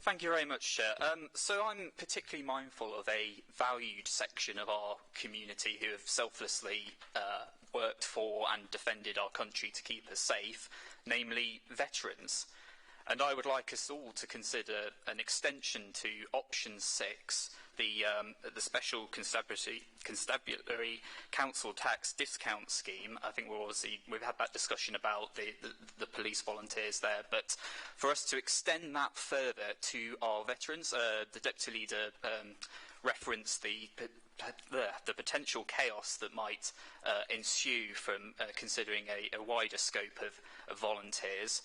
Thank you very much, Chair. So I'm particularly mindful of a valued section of our community who have selflessly worked for and defended our country to keep us safe, namely veterans. And I would like us all to consider an extension to option 6, the special constabulary council tax discount scheme. I think we've had that discussion about the police volunteers there, but for us to extend that further to our veterans, the Deputy Leader referenced the potential chaos that might ensue from considering a wider scope of volunteers.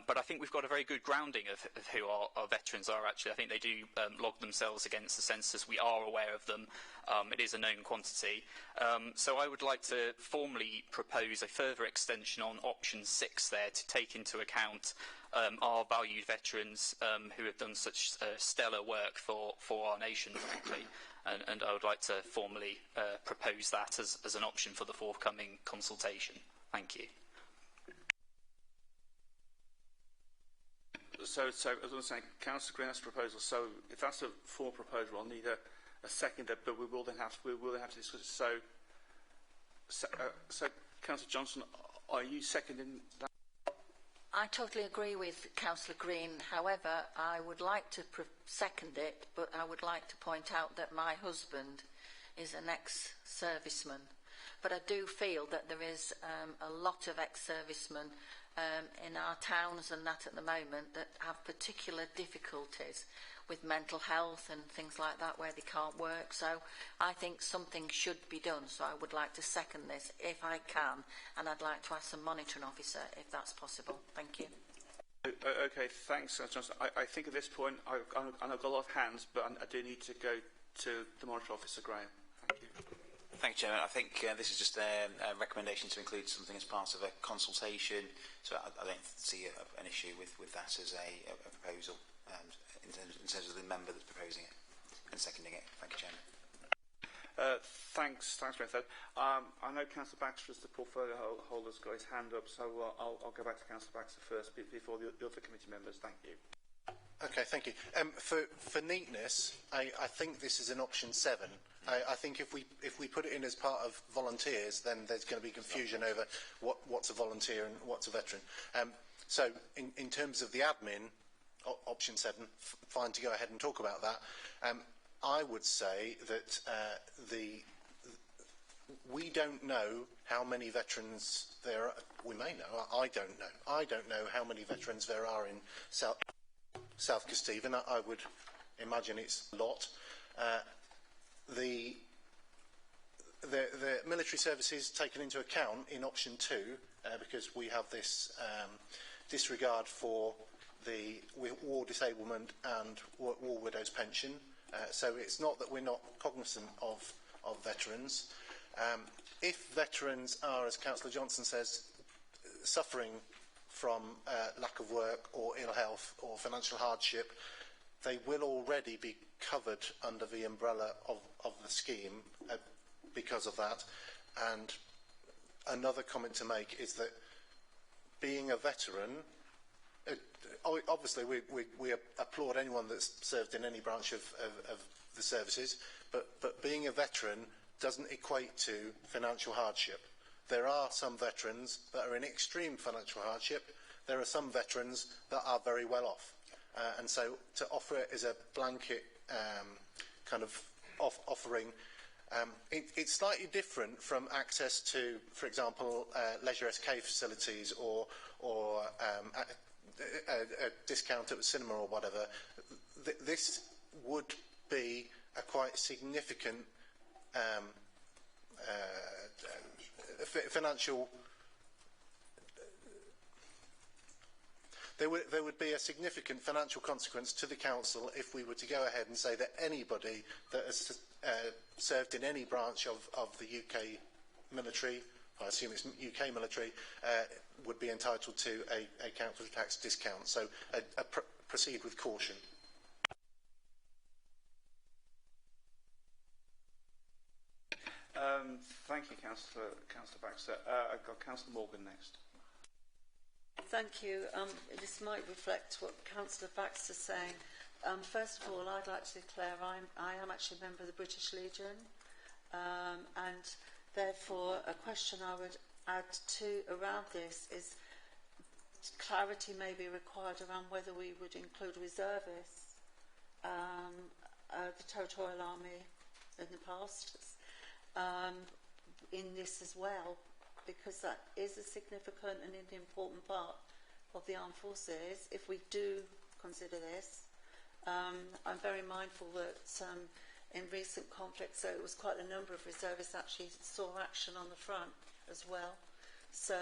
But I think we've got a very good grounding of who our veterans are, actually. I think they do log themselves against the census. We are aware of them. It is a known quantity. So I would like to formally propose a further extension on option 6 there to take into account our valued veterans who have done such stellar work for our nation, frankly. And I would like to formally propose that as an option for the forthcoming consultation. Thank you. So as I was saying, Councillor Green has a proposal. So if that's a full proposal, I'll need a second, but we will then have to discuss it. So Councillor Johnson, are you seconding that? I totally agree with Councillor Green. However, I would like to second it, but I would like to point out that my husband is an ex-serviceman. But I do feel that there is a lot of ex-servicemen in our towns and that at the moment that have particular difficulties with mental health and things like that where they can't work. So I think something should be done. So I would like to second this if I can, and I'd like to ask the monitoring officer if that's possible. Thank you. Okay, thanks, Johnson. I think at this point, I've got a lot of hands, but I do need to go to the monitoring officer, Graham. Thank you. Thank you, Chairman. I think this is just a recommendation to include something as part of a consultation, so I don't see an issue with that as a proposal in terms of the member that's proposing it and seconding it. Thank you, Chairman. Thanks, Graham. I know Councillor Baxter, as the portfolio holder's got his hand up, so I'll go back to Councillor Baxter first before the other committee members. Thank you. Okay, thank you. For neatness, I think this is an option 7. I think if we put it in as part of volunteers, then there's going to be confusion over what's a volunteer and what's a veteran. So in terms of the admin, option 7, fine to go ahead and talk about that. I would say that we don't know how many veterans there are. We may know. I don't know. I don't know how many veterans there are in South. South Kesteven. I would imagine it's a lot. The military services taken into account in option 2 because we have this disregard for the war disablement and war widows pension. So it's not that we're not cognizant of veterans. If veterans are, as Councillor Johnson says, suffering from lack of work or ill health or financial hardship, they will already be covered under the umbrella of the scheme because of that. And another comment to make is that being a veteran, obviously we applaud anyone that's served in any branch of the services, but being a veteran doesn't equate to financial hardship. There are some veterans that are in extreme financial hardship. There are some veterans that are very well off. And so to offer it as a blanket kind of offering, it's slightly different from access to, for example, leisure SK facilities or a discount at the cinema or whatever. This would be a quite significant financial. There would be a significant financial consequence to the council if we were to go ahead and say that anybody that has served in any branch of the UK military, I assume it's UK military, would be entitled to a council tax discount. So proceed with caution. Thank you, Councillor Baxter. I've got Councillor Morgan next. Thank you. This might reflect what Councillor Baxter's saying. First of all, I'd like to declare I am actually a member of the British Legion, and therefore a question I would add to around this is clarity may be required around whether we would include reservists, the Territorial Army in the past, in this as well, because that is a significant and an important part of the armed forces. If we do consider this, I'm very mindful that in recent conflicts, so it was quite a number of reservists actually saw action on the front as well. So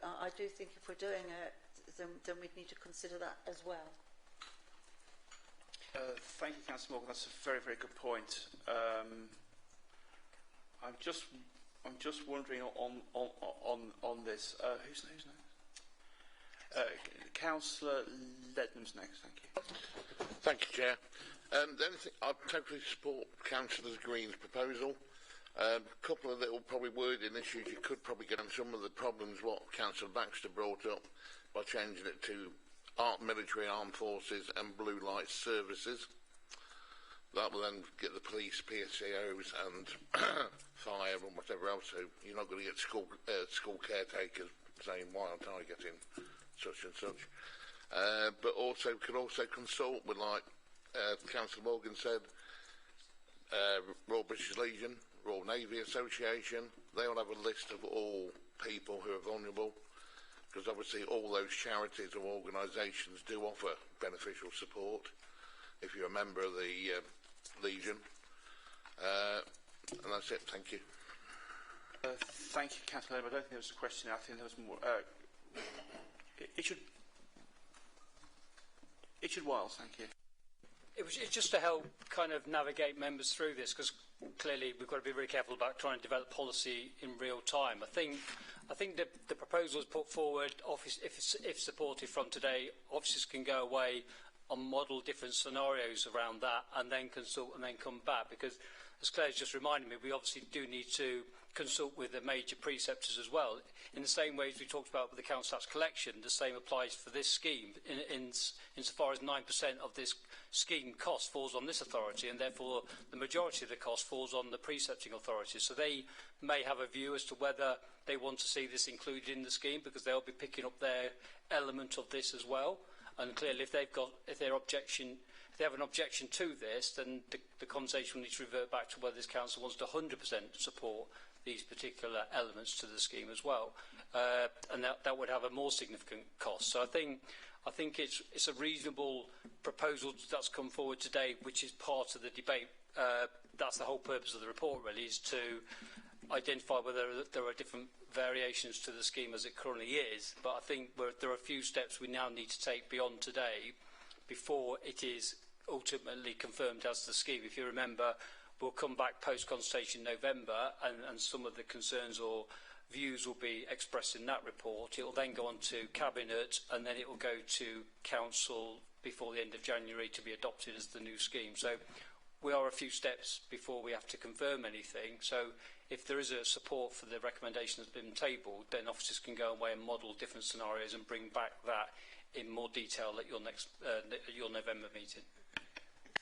I do think if we're doing it, then we'd need to consider that as well. Thank you, Councillor Morgan. That's a very, very good point. I'm just wondering on this. Who's next? Councillor Lednam's next. Thank you. Thank you, Chair. The only thing, I totally support Councillor Green's proposal. A couple of little probably wording issues you could probably get on some of the problems what Councillor Baxter brought up by changing it to military armed forces and blue light services. That will then get the police, PSCOs and fire and whatever else. So you're not going to get school caretakers saying, why aren't I getting such and such? But also could also consult with, like Councillor Morgan said, Royal British Legion, Royal Navy Association. They all have a list of all people who are vulnerable, because obviously all those charities or organisations do offer beneficial support if you're a member of the Legion. And that's it. Thank you. Thank you, Councillor. I don't think there was a question. I think there was more. Richard Wiles, thank you. It's just to help kind of navigate members through this, because clearly we've got to be very careful about trying to develop policy in real time. I think the proposals put forward, if supported from today, officers can go away and model different scenarios around that and then consult and then come back, because as Claire's just reminded me, we obviously do need to consult with the major preceptors as well. In the same way as we talked about with the council tax collection, the same applies for this scheme insofar as 9% of this scheme cost falls on this authority, and therefore the majority of the cost falls on the precepting authorities. So they may have a view as to whether they want to see this included in the scheme, because they'll be picking up their element of this as well. And clearly, if they have an objection to this, then the conversation will need to revert back to whether this council wants to 100% support these particular elements to the scheme as well, and that would have a more significant cost. So I think I think it's a reasonable proposal that's come forward today, which is part of the debate. That's the whole purpose of the report, really, is to identify whether there are different variations to the scheme as it currently is. But I think there are a few steps we now need to take beyond today before it is ultimately confirmed as the scheme. If you remember, we'll come back post-consultation in November, and some of the concerns or views will be expressed in that report. It will then go on to Cabinet, and then it will go to Council before the end of January to be adopted as the new scheme. So we are a few steps before we have to confirm anything. So if there is a support for the recommendation that's been tabled, then officers can go away and model different scenarios and bring back that in more detail at your next your November meeting.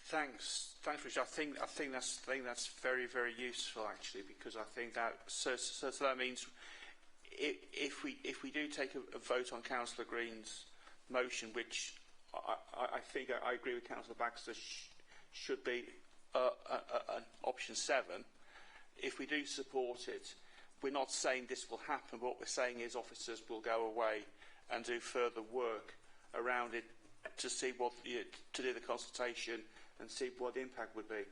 Thanks, Richard. I think that's very, very useful, actually, because I think that so that means if we do take a vote on Councillor Green's motion, which I think I agree with Councillor Baxter should be an option 7. If we do support it, we're not saying this will happen. What we're saying is officers will go away and do further work around it to see what to do the consultation and see what the impact would be.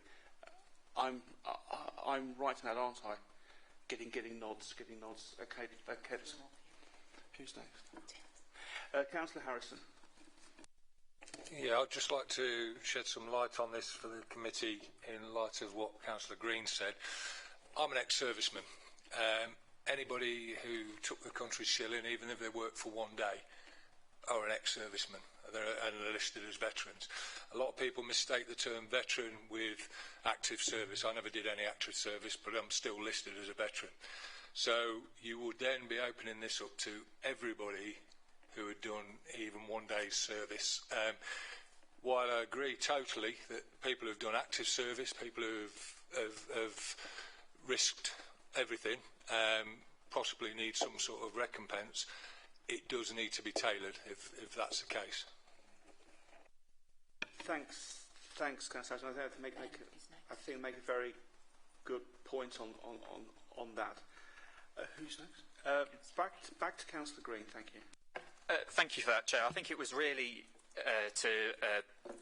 I'm right in that, aren't I? Getting nods. Okay. Who's next? Councillor Harrison. Yeah, I'd just like to shed some light on this for the committee in light of what Councillor Green said. I'm an ex-serviceman. Anybody who took the country's shilling, even if they worked for one day, are an ex-serviceman and are listed as veterans. A lot of people mistake the term veteran with active service. I never did any active service, but I'm still listed as a veteran. So you would then be opening this up to everybody who had done even one day's service. While I agree totally that people who've done active service, people who have risked everything, possibly need some sort of recompense, it does need to be tailored if that's the case. Thanks, Councillor. I think make a very good point on that. Who's next? Back to Councillor Green. Thank you. Thank you for that, Chair. I think it was really to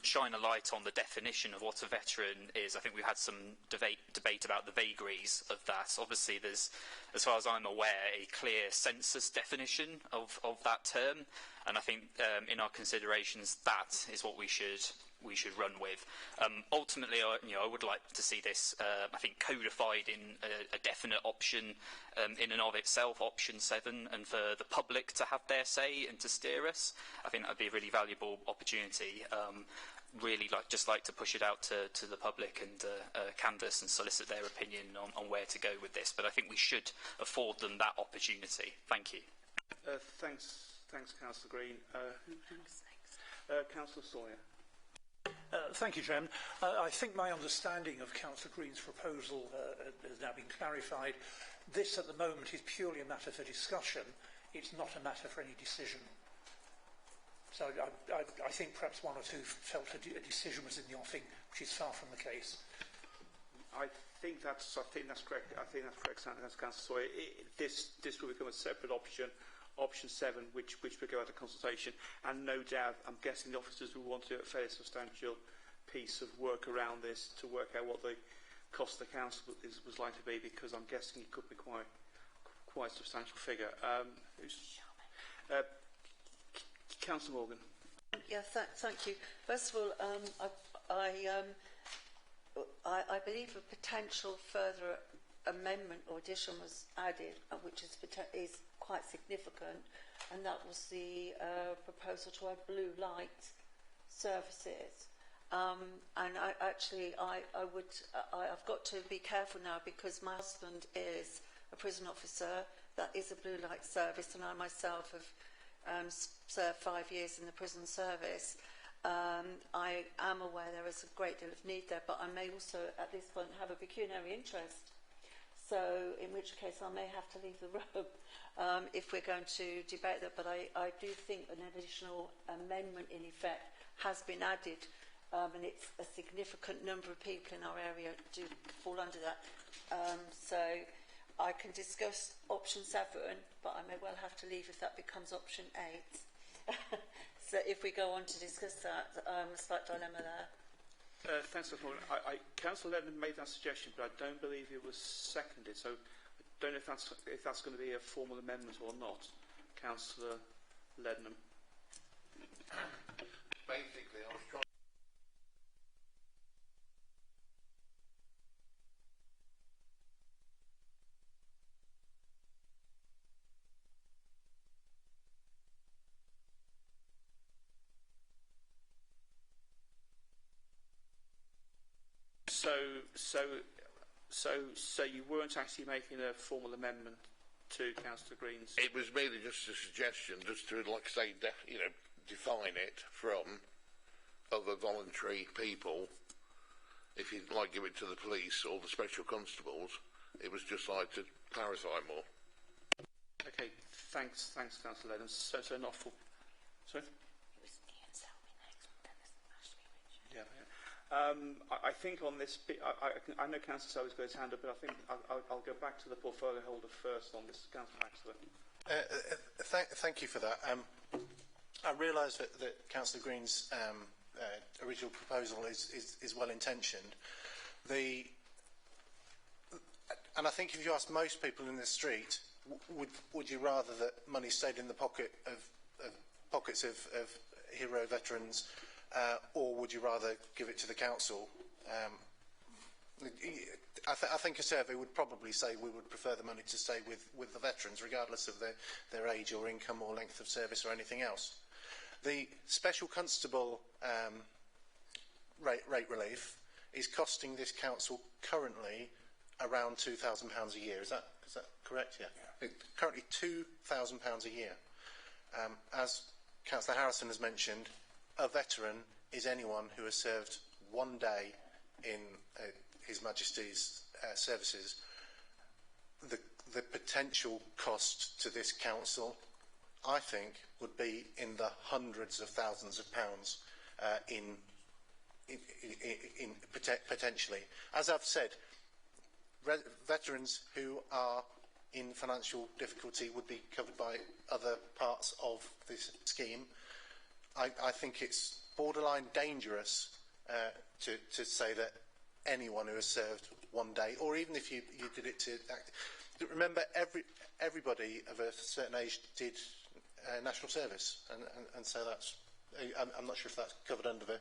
shine a light on the definition of what a veteran is. I think we've had some debate about the vagaries of that. Obviously, there's, as far as I'm aware, a clear census definition of that term, and I think in our considerations, that is what we should run with. Ultimately, I would like to see this, I think, codified in a definite option in and of itself, option 7, and for the public to have their say and to steer us. I think that would be a really valuable opportunity. Really just like to push it out to the public and canvass and solicit their opinion on where to go with this. But I think we should afford them that opportunity. Thank you. Thanks, Councillor Green. Councillor Sawyer. Thank you, Chairman. I think my understanding of Councillor Green's proposal has now been clarified. This, at the moment, is purely a matter for discussion. It's not a matter for any decision. So I think perhaps one or two felt a decision was in the offing, which is far from the case. I think that's correct. I think that's correct, Councillor Sawyer. This will become a separate option. Option 7, which will go out of consultation, and no doubt, I'm guessing the officers will want to do a fairly substantial piece of work around this to work out what the cost of the council was likely to be, because I'm guessing it could be quite a substantial figure. Councillor Morgan. Yeah, thank you. First of all, I believe a potential further amendment or addition was added, which is quite significant, and that was the proposal to add blue light services. And I've got to be careful now, because my husband is a prison officer. That is a blue light service, and I myself have served 5 years in the prison service. I am aware there is a great deal of need there, but I may also at this point have a pecuniary interest. So in which case I may have to leave the room if we're going to debate that. But I do think an additional amendment in effect has been added, and it's a significant number of people in our area do fall under that. So I can discuss option 7, but I may well have to leave if that becomes option 8. So if we go on to discuss that, a slight dilemma there. Thanks, Councillor Morgan. Councillor Lennon made that suggestion, but I don't believe it was seconded. So I don't know if that's going to be a formal amendment or not. Councillor Lennon. Basically, I was trying. So you weren't actually making a formal amendment to Councillor Green's? It was merely just a suggestion, just to, like I say, define it from other voluntary people. If you'd like give it to the police or the special constables, it was just like to clarify more. Okay, thanks, Councillor Lennon. So not for. Sorry. I think on this, I know Councillor Selby's got his hand up, but I think I'll go back to the portfolio holder first on this. Councillor Baxter. Thank you for that. I realise that Councillor Green's original proposal is well intentioned. And I think if you ask most people in the street, would you rather that money stayed in the pockets of hero veterans, or would you rather give it to the council? I think a survey would probably say we would prefer the money to stay with the veterans, regardless of their age or income or length of service or anything else. The special constable rate relief is costing this council currently around £2,000 a year. Is that correct? Yeah. Currently £2,000 a year. As Councillor Harrison has mentioned, a veteran is anyone who has served one day in His Majesty's services. The potential cost to this council, I think, would be in the hundreds of thousands of pounds potentially. As I've said, veterans who are in financial difficulty would be covered by other parts of this scheme. I think it's borderline dangerous to say that anyone who has served one day, or even if you did it to act. Remember, everybody of a certain age did national service, and so that's. I'm not sure if that's covered under the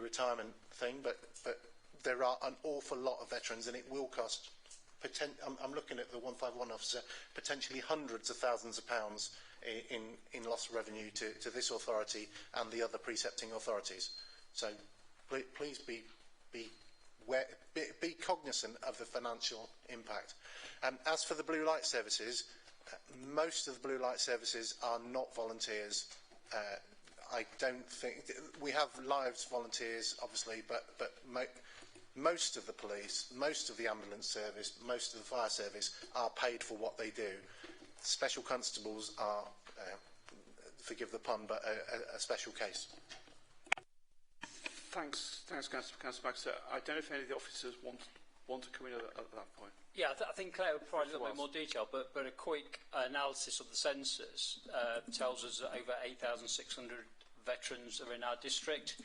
retirement thing, but there are an awful lot of veterans, and it will cost. I'm looking at the 151 officer, potentially hundreds of thousands of pounds in lost revenue to this authority and the other precepting authorities. So please be cognizant of the financial impact. As for the blue light services, most of the blue light services are not volunteers. I don't think we have lives volunteers, obviously, but most of the police, most of the ambulance service, most of the fire service are paid for what they do. Special constables are, forgive the pun, but a special case. Thanks, Councillor Baxter. I don't know if any of the officers want to come in at that point. Yeah, I think Claire would provide a little bit more detail, but a quick analysis of the census tells us that over 8,600 veterans are in our district.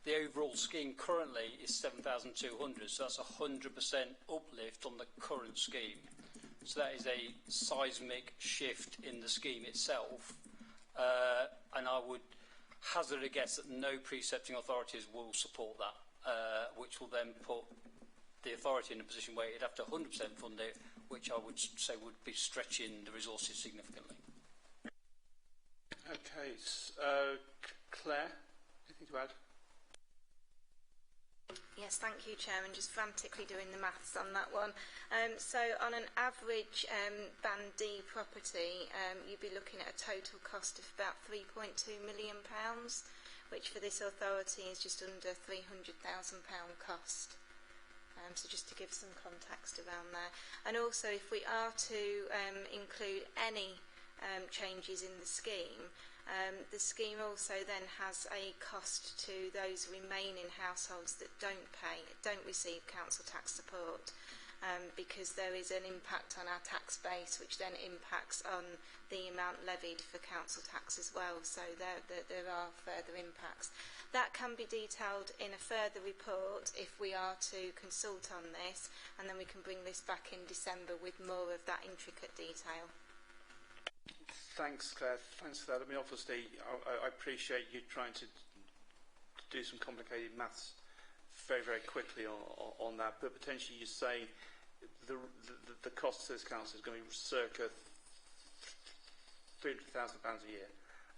The overall scheme currently is 7,200, so that's a 100% uplift on the current scheme. So that is a seismic shift in the scheme itself, and I would hazard a guess that no precepting authorities will support that, which will then put the authority in a position where it'd have to 100% fund it, which I would say would be stretching the resources significantly. Okay, Claire, anything to add? Yes, thank you, Chairman. Just frantically doing the maths on that one. So on an average Band D property, you'd be looking at a total cost of about £3.2 million, which for this authority is just under £300,000 cost. So just to give some context around there. And also, if we are to include any changes in the scheme also then has a cost to those remaining households that don't receive council tax support. because there is an impact on our tax base, which then impacts on the amount levied for council tax as well. So there are further impacts. That can be detailed in a further report if we are to consult on this, and then we can bring this back in December with more of that intricate detail. Thanks, Claire. Thanks for that. I mean, obviously, I appreciate you trying to do some complicated maths very, very quickly on that, but potentially you're saying the cost to this council is going to be circa £300,000 a year.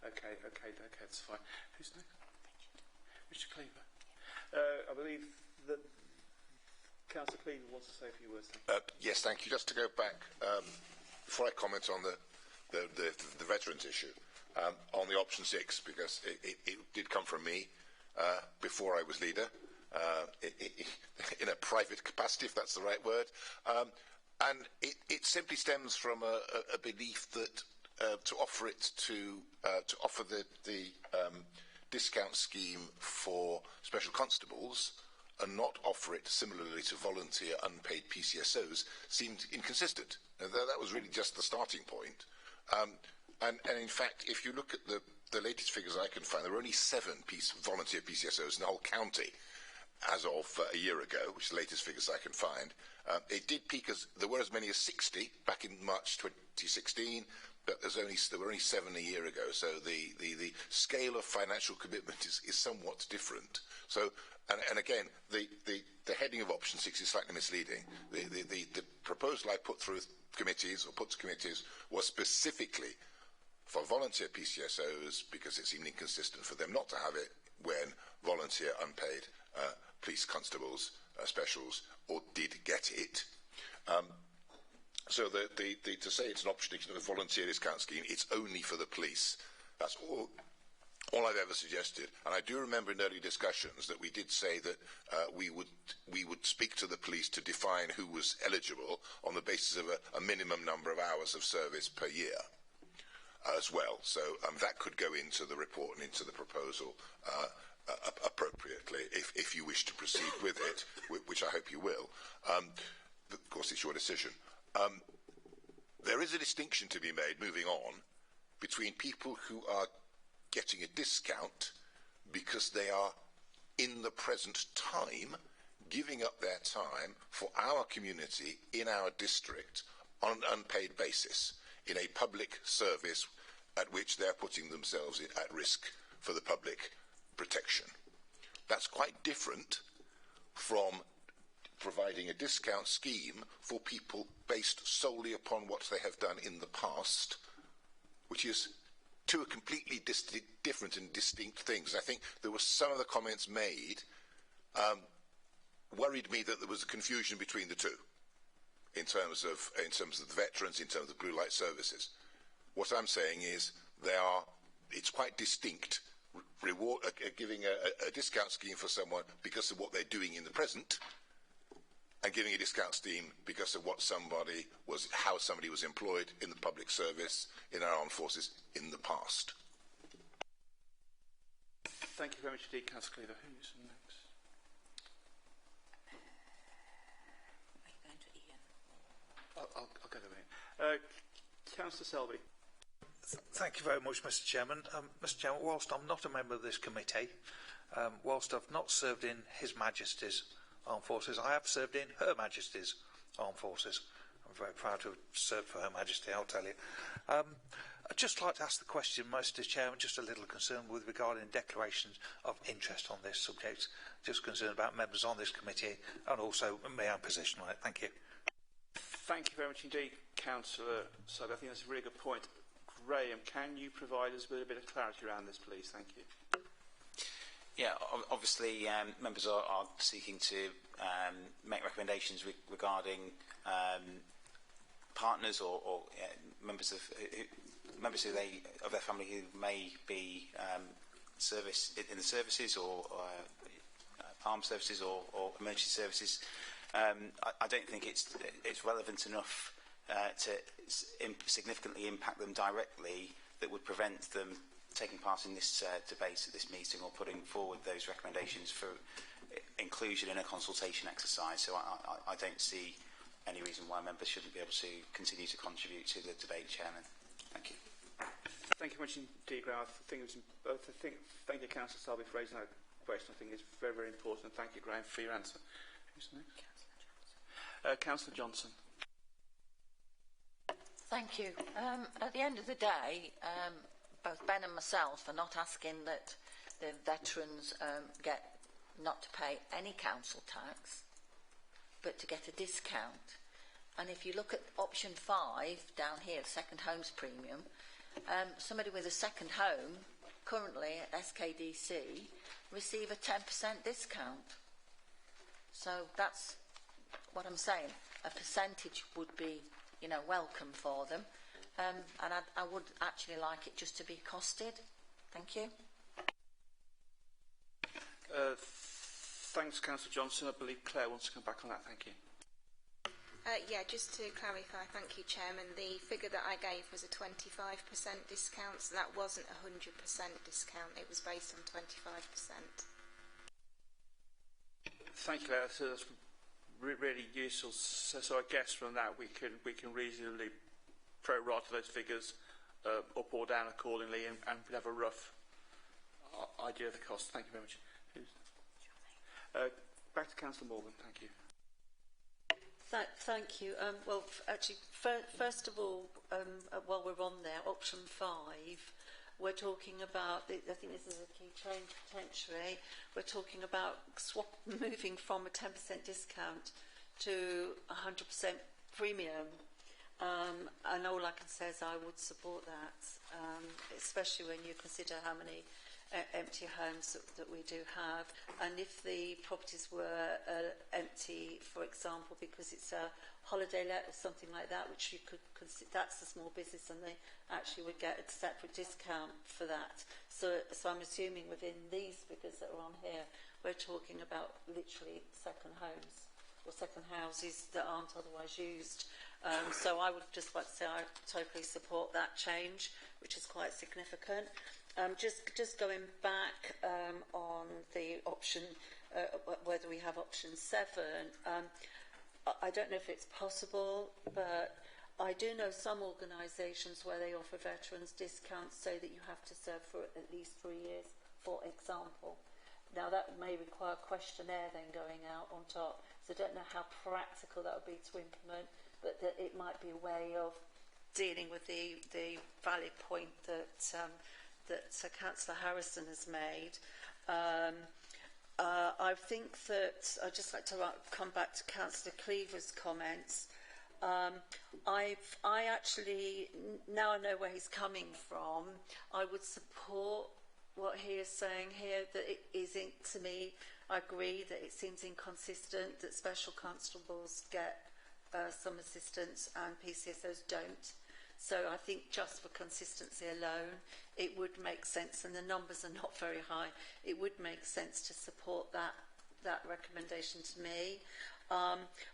Okay, that's fine. Who's next? Mr. Cleaver. I believe that Councillor Cleaver wants to say a few words. Yes, thank you. Just to go back, before I comment on the veterans issue, on the option 6, because it did come from me before I was leader, in a private capacity, if that's the right word, and it simply stems from a belief that to offer it to offer the discount scheme for special constables and not offer it similarly to volunteer unpaid PCSOs seemed inconsistent. And that was really just the starting point. And in fact, if you look at the latest figures I can find, there were only 7 volunteer PCSOs in the whole county as of a year ago, which is the latest figures I can find. It did peak as there were as many as 60 back in March 2016. But there were only 7 a year ago, so the scale of financial commitment is somewhat different. So, and again, the heading of option 6 is slightly misleading. The proposal I put through committees or put to committees was specifically for volunteer PCSOs because it seemed inconsistent for them not to have it when volunteer unpaid police constables, specials, or did get it. So to say it's an option to the volunteer discount scheme, it's only for the police. That's all I've ever suggested. And I do remember in early discussions that we did say that we would speak to the police to define who was eligible on the basis of a minimum number of hours of service per year as well. So that could go into the report and into the proposal appropriately if you wish to proceed with it, which I hope you will. Of course, it's your decision. There is a distinction to be made, moving on, between people who are getting a discount because they are in the present time giving up their time for our community in our district on an unpaid basis in a public service at which they're putting themselves at risk for the public protection. That's quite different from providing a discount scheme for people based solely upon what they have done in the past, which is two completely different and distinct things. I think there were some of the comments made worried me that there was a confusion between the two in terms of the veterans, in terms of blue light services. What I'm saying is it's quite distinct. Giving a discount scheme for someone because of what they're doing in the present, and giving a discount scheme because of how somebody was employed in the public service in our armed forces in the past. Thank you very much indeed, Councillor Cleaver. Who's next? Are you going to Ian? I'll go to Ian. Councillor Selby. Thank you very much, Mr. Chairman. Mr. Chairman, whilst I'm not a member of this committee, whilst I've not served in His Majesty's Armed Forces, I have served in Her Majesty's Armed Forces. I'm very proud to have served for Her Majesty, I'll tell you. I'd just like to ask the question, Mr. Chairman, just a little concerned with regarding declarations of interest on this subject, just concerned about members on this committee and also my own position on it. Thank you. Thank you very much indeed, Councillor Selby. I think that's a really good point. Graham, can you provide us with a bit of clarity around this, please? Thank you. Yeah, obviously members are seeking to make recommendations regarding partners or members of their family who may be in the services or armed services or emergency services. I don't think it's relevant enough to significantly impact them directly that would prevent them taking part in this debate at this meeting or putting forward those recommendations for inclusion in a consultation exercise. So I don't see any reason why members shouldn't be able to continue to contribute to the debate, Chairman. Thank you. Thank you very much indeed, Graham. Thank you, Councillor Selby, for raising that question. I think it's very, very important. Thank you, Graham, for your answer. Who's next? Councillor Johnson. Thank you. At the end of the day, both Ben and myself are not asking that the veterans get not to pay any council tax, but to get a discount. And if you look at option 5 down here, second homes premium, somebody with a second home currently at SKDC receive a 10% discount. So that's what I'm saying. A percentage would be, welcome for them. And I would actually like it just to be costed. Thank you. Thanks, Councillor Johnson. I believe Claire wants to come back on that. Thank you. Yeah, just to clarify, thank you, Chairman. The figure that I gave was a 25% discount, so that wasn't a 100% discount. It was based on 25%. Thank you, Claire. So that's really useful. So I guess from that we can reasonably pro-rata those figures up or down accordingly, and have a rough idea of the cost. Thank you very much. Back to Councillor Morgan. Thank you. Thank you. Well, actually, first of all, while we're on there, option 5, we're talking about, I think this is a key change potentially, we're talking about moving from a 10% discount to 100% premium. And all I can say is I would support that, especially when you consider how many empty homes that we do have, and if the properties were empty, for example, because it's a holiday let or something like that, which you could consider, that's a small business, and they actually would get a separate discount for that. So I'm assuming within these figures that are on here, we're talking about literally second homes or second houses that aren't otherwise used. So I would just like to say I totally support that change, which is quite significant. Just going back on the option, whether we have option 7, I don't know if it's possible, but I do know some organisations where they offer veterans discounts so that you have to serve for at least 3 years, for example. Now that may require a questionnaire then going out on top, so I don't know how practical that would be to implement, but that it might be a way of dealing with the valid point that Councillor Harrison has made. I think that I'd just like to come back to Councillor Cleaver's comments. I actually, now I know where he's coming from, I would support what he is saying here, that it isn't, to me, I agree that it seems inconsistent that special constables get some assistance and PCSOs don't. So I think just for consistency alone, it would make sense, and the numbers are not very high, it would make sense to support that recommendation to me.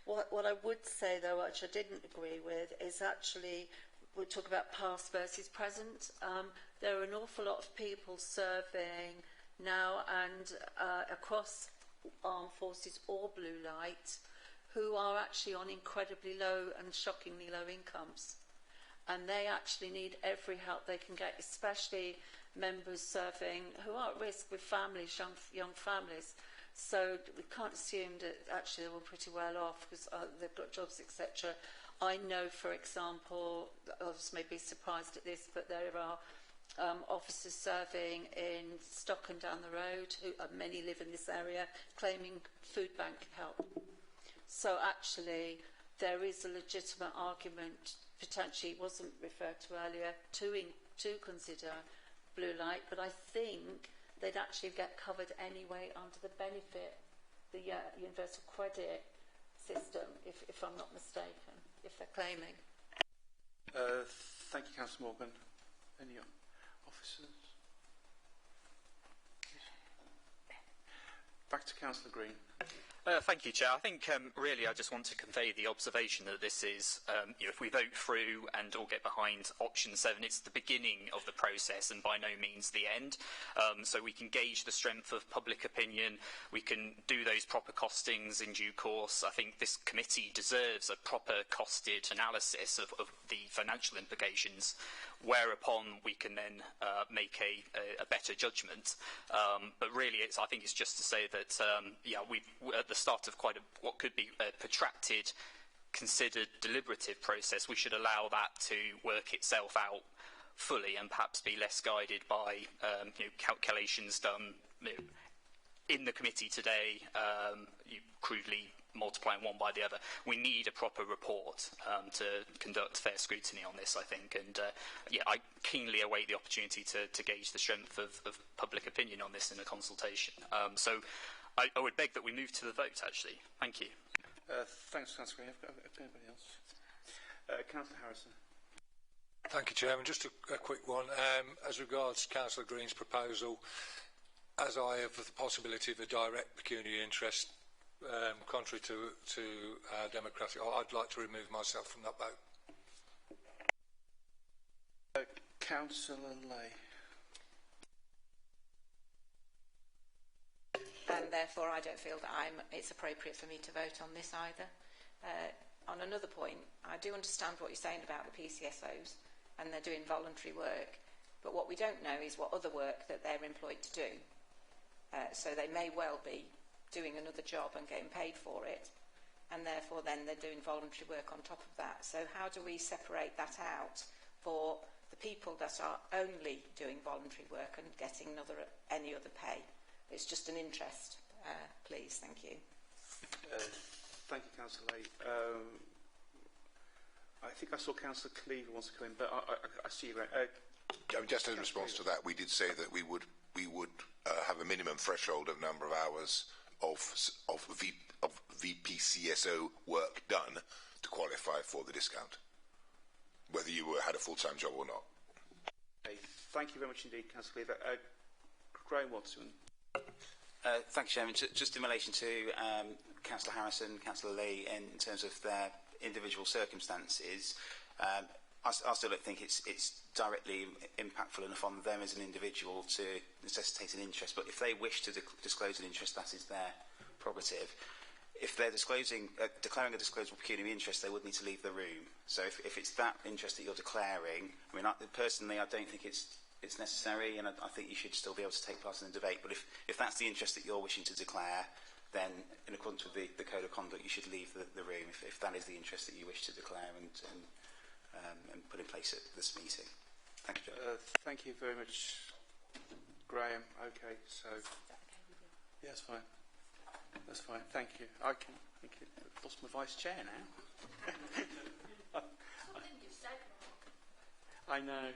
What I would say, though, which I didn't agree with, is actually, we'll talk about past versus present. There are an awful lot of people serving now and across armed forces or blue light who are actually on incredibly low and shockingly low incomes. And they actually need every help they can get, especially members serving who are at risk with families, young families. So we can't assume that actually they were pretty well off because they've got jobs, etc. I know, for example, others may be surprised at this, but there are officers serving in Stockton down the road, who many live in this area, claiming food bank help. So actually, there is a legitimate argument, potentially wasn't referred to earlier, to consider blue light, but I think they'd actually get covered anyway under the benefit, the universal credit system, if I'm not mistaken, if they're claiming. Thank you, Councillor Morgan. Any officers? Back to Councillor Green. Thank you, Chair. I think really I just want to convey the observation that this is, if we vote through and all get behind option 7, it's the beginning of the process and by no means the end. So we can gauge the strength of public opinion. We can do those proper costings in due course. I think this committee deserves a proper costed analysis of the financial implications, whereupon we can then make a better judgment. But really, I think it's just to say that, we're at the start of what could be a protracted, considered, deliberative process. We should allow that to work itself out fully and perhaps be less guided by calculations done in the committee today, crudely multiplying one by the other. We need a proper report to conduct fair scrutiny on this, I think, and I keenly await the opportunity to gauge the strength of public opinion on this in a consultation. So I would beg that we move to the vote, actually. Thank you. Thanks, Councillor Green. Anybody else? Councillor Harrison. Thank you, Chairman. Just a quick one. As regards Councillor Green's proposal, as I have the possibility of a direct pecuniary interest, contrary to democratic, I'd like to remove myself from that vote. Councillor Lay. And therefore I don't feel that it's appropriate for me to vote on this either. On another point, I do understand what you're saying about the PCSOs and they're doing voluntary work, but what we don't know is what other work that they're employed to do. So they may well be doing another job and getting paid for it, and therefore then they're doing voluntary work on top of that. So how do we separate that out for the people that are only doing voluntary work and getting any other pay? It's just an interest, please. Thank you. Thank you, Councillor Lay. I think I saw Councillor Cleaver wants to come in, but I see you. Just in response to that, we did say that we would have a minimum threshold of number of hours of VPCSO work done to qualify for the discount, whether you had a full-time job or not. Okay, thank you very much indeed, Councillor Cleaver. Graham Watson. Thank you, Chairman. Just in relation to Councillor Harrison, Councillor Lee, in terms of their individual circumstances, I still don't think it's directly impactful enough on them as an individual to necessitate an interest. But if they wish to disclose an interest, that is their prerogative. If they're declaring a disclosable pecuniary interest, they would need to leave the room. So if it's that interest that you're declaring, I mean, personally, I don't think it's necessary, and I think you should still be able to take part in the debate. But if that's the interest that you're wishing to declare, then in accordance with the Code of Conduct, you should leave the room if that is the interest that you wish to declare and put in place at this meeting. Thank you, Chair. Thank you very much, Graham. Okay, so yeah, that's fine. That's fine. Thank you. I lost my vice chair now. I know.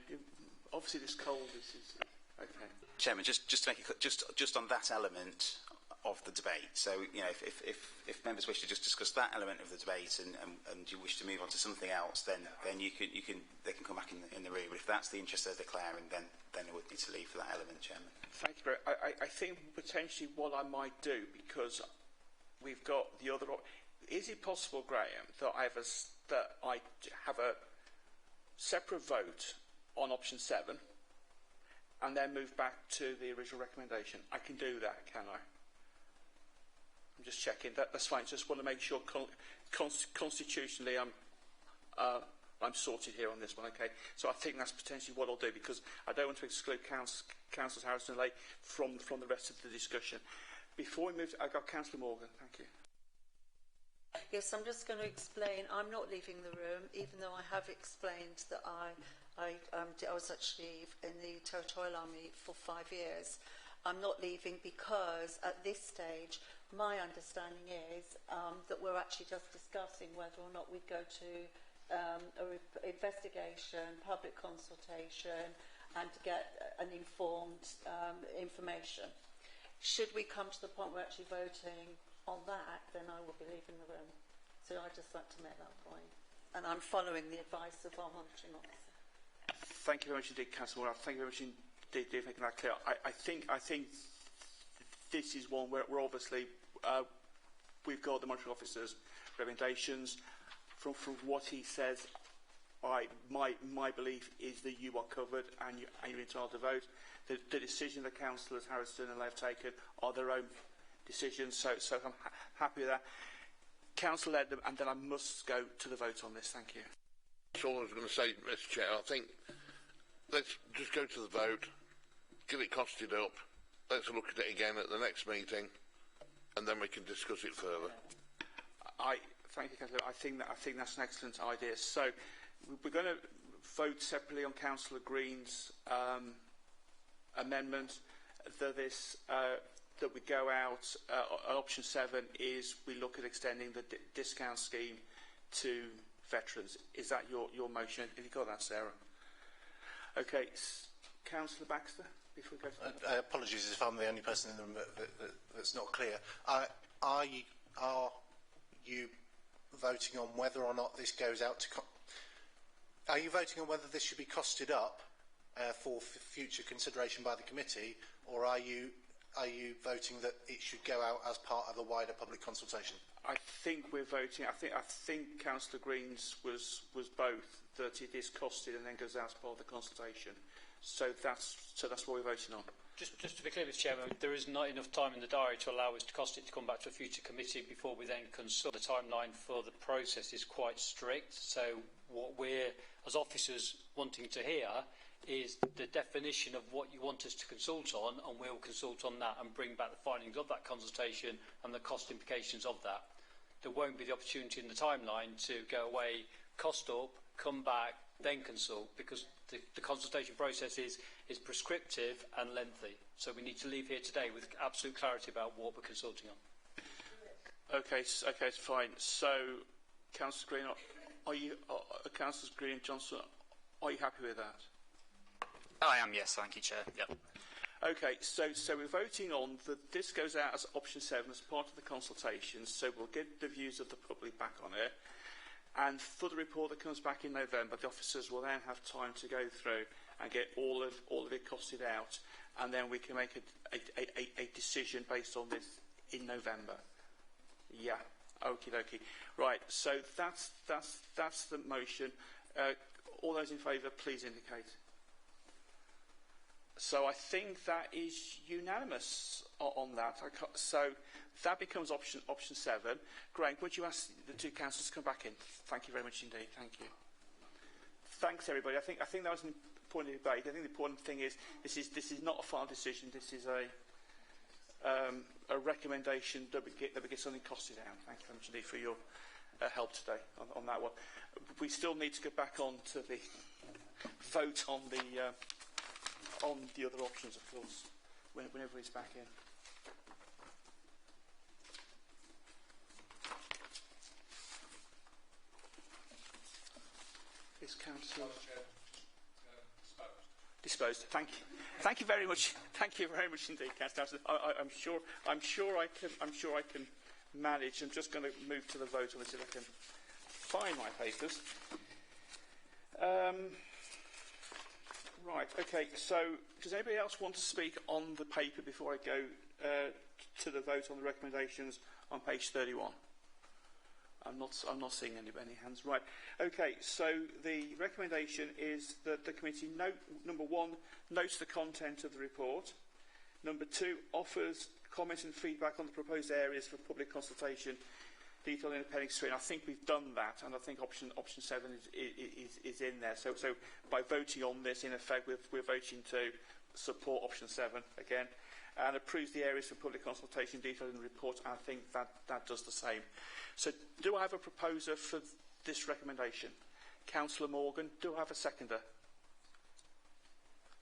Obviously, this cold is okay. Chairman, just to make it clear, just on that element of the debate. So, you know, if members wish to just discuss that element of the debate and you wish to move on to something else, then they can come back in the room. But if that's the interest they're declaring, then they would need to leave for that element, Chairman. Thank you very much. I think potentially what I might do, because we've got the other. Is it possible, Graham, that I have a separate vote on option 7 and then move back to the original recommendation? I can do that, can I? I'm just checking. That's fine. Just want to make sure constitutionally I'm sorted here on this one. Okay. So I think that's potentially what I'll do, because I don't want to exclude Councillors Harrison and Lay from the rest of the discussion. Before we move, I've got Councillor Morgan. Thank you. Yes, I'm just going to explain. I'm not leaving the room, even though I have explained that I was actually in the Territorial Army for 5 years. I'm not leaving because at this stage my understanding is that we're actually just discussing whether or not we go to investigation, public consultation, and to get an informed information. Should we come to the point where we're actually voting on that, then I will be leaving the room. So I'd just like to make that point. And I'm following the advice of our monitoring officer. Thank you very much indeed, Councillor Moore. Thank you very much indeed for making that clear. I think this is one where we're obviously we've got the monitoring officer's recommendations. From what he says, my belief is that you are covered and you're entitled to vote. The decision that councillors Harrison and Leigh have taken are their own decisions, so I'm happy with that. Councillor led them, and then I must go to the vote on this. Thank you. That's all I was going to say, Mr. Chair. I think let's just go to the vote, get it costed up, let's look at it again at the next meeting, and then we can discuss it further. Thank you, Councillor. I think that's an excellent idea. So we're going to vote separately on Councillor Green's amendment that we go out. Option 7 is we look at extending the discount scheme to veterans. Is that your motion? Have you got that, Sarah? Okay, Councillor Baxter, before we go to that. Apologies if I'm the only person in the room that's not clear. Are you voting on whether or not this goes out to... Are you voting on whether this should be costed up for future consideration by the committee, or are you voting that it should go out as part of a wider public consultation? I think we're voting. I think Councillor Green's was both, that it is costed and then goes out as part of the consultation. So that's what we're voting on. Just to be clear, Mr. Chairman, there is not enough time in the diary to allow us to cost it to come back to a future committee before we then consult. The timeline for the process is quite strict. So what we're, as officers, wanting to hear is the definition of what you want us to consult on, and we'll consult on that and bring back the findings of that consultation and the cost implications of that. There won't be the opportunity in the timeline to go away, cost up, come back, then consult, because the consultation process is prescriptive and lengthy. So we need to leave here today with absolute clarity about what we're consulting on. Okay, fine. So, Councillor Green, Councillors Green and Johnson, are you happy with that? I am, yes, thank you, Chair. Yep. Okay, so we're voting on that this goes out as option 7 as part of the consultation, so we'll get the views of the public back on it. And for the report that comes back in November, the officers will then have time to go through and get all of it costed out, and then we can make a decision based on this in November. Yeah, okie dokie. Right, so that's the motion. All those in favour, please indicate. So I think that is unanimous on that. So that becomes option 7. Graham, would you ask the two councillors to come back in? Thank you very much indeed. Thank you. Thanks everybody. I think that was an important debate. I think the important thing is this is not a final decision. This is a recommendation that we get something costed out. Thank you very much indeed for your help today on that one. We still need to get back on to the vote on the other options, of course, whenever he's back in. Is Council disposed? Thank you. Thank you very much. Thank you very much indeed, Councillor. I'm sure I can manage. I'm just going to move to the vote on this if I can find my papers. Right, okay, so does anybody else want to speak on the paper before I go to the vote on the recommendations on page 31? I'm not seeing any hands. Right, okay, so the recommendation is that the committee number 1 notes the content of the report. Number 2 offers comment and feedback on the proposed areas for public consultation detailed in appendix 3, and I think we've done that, and I think option 7 is in there. So by voting on this, in effect, we're voting to support option 7 again, and approves the areas for public consultation detailed in the report. I think that does the same. So do I have a proposer for this recommendation? Councillor Morgan. Do I have a seconder?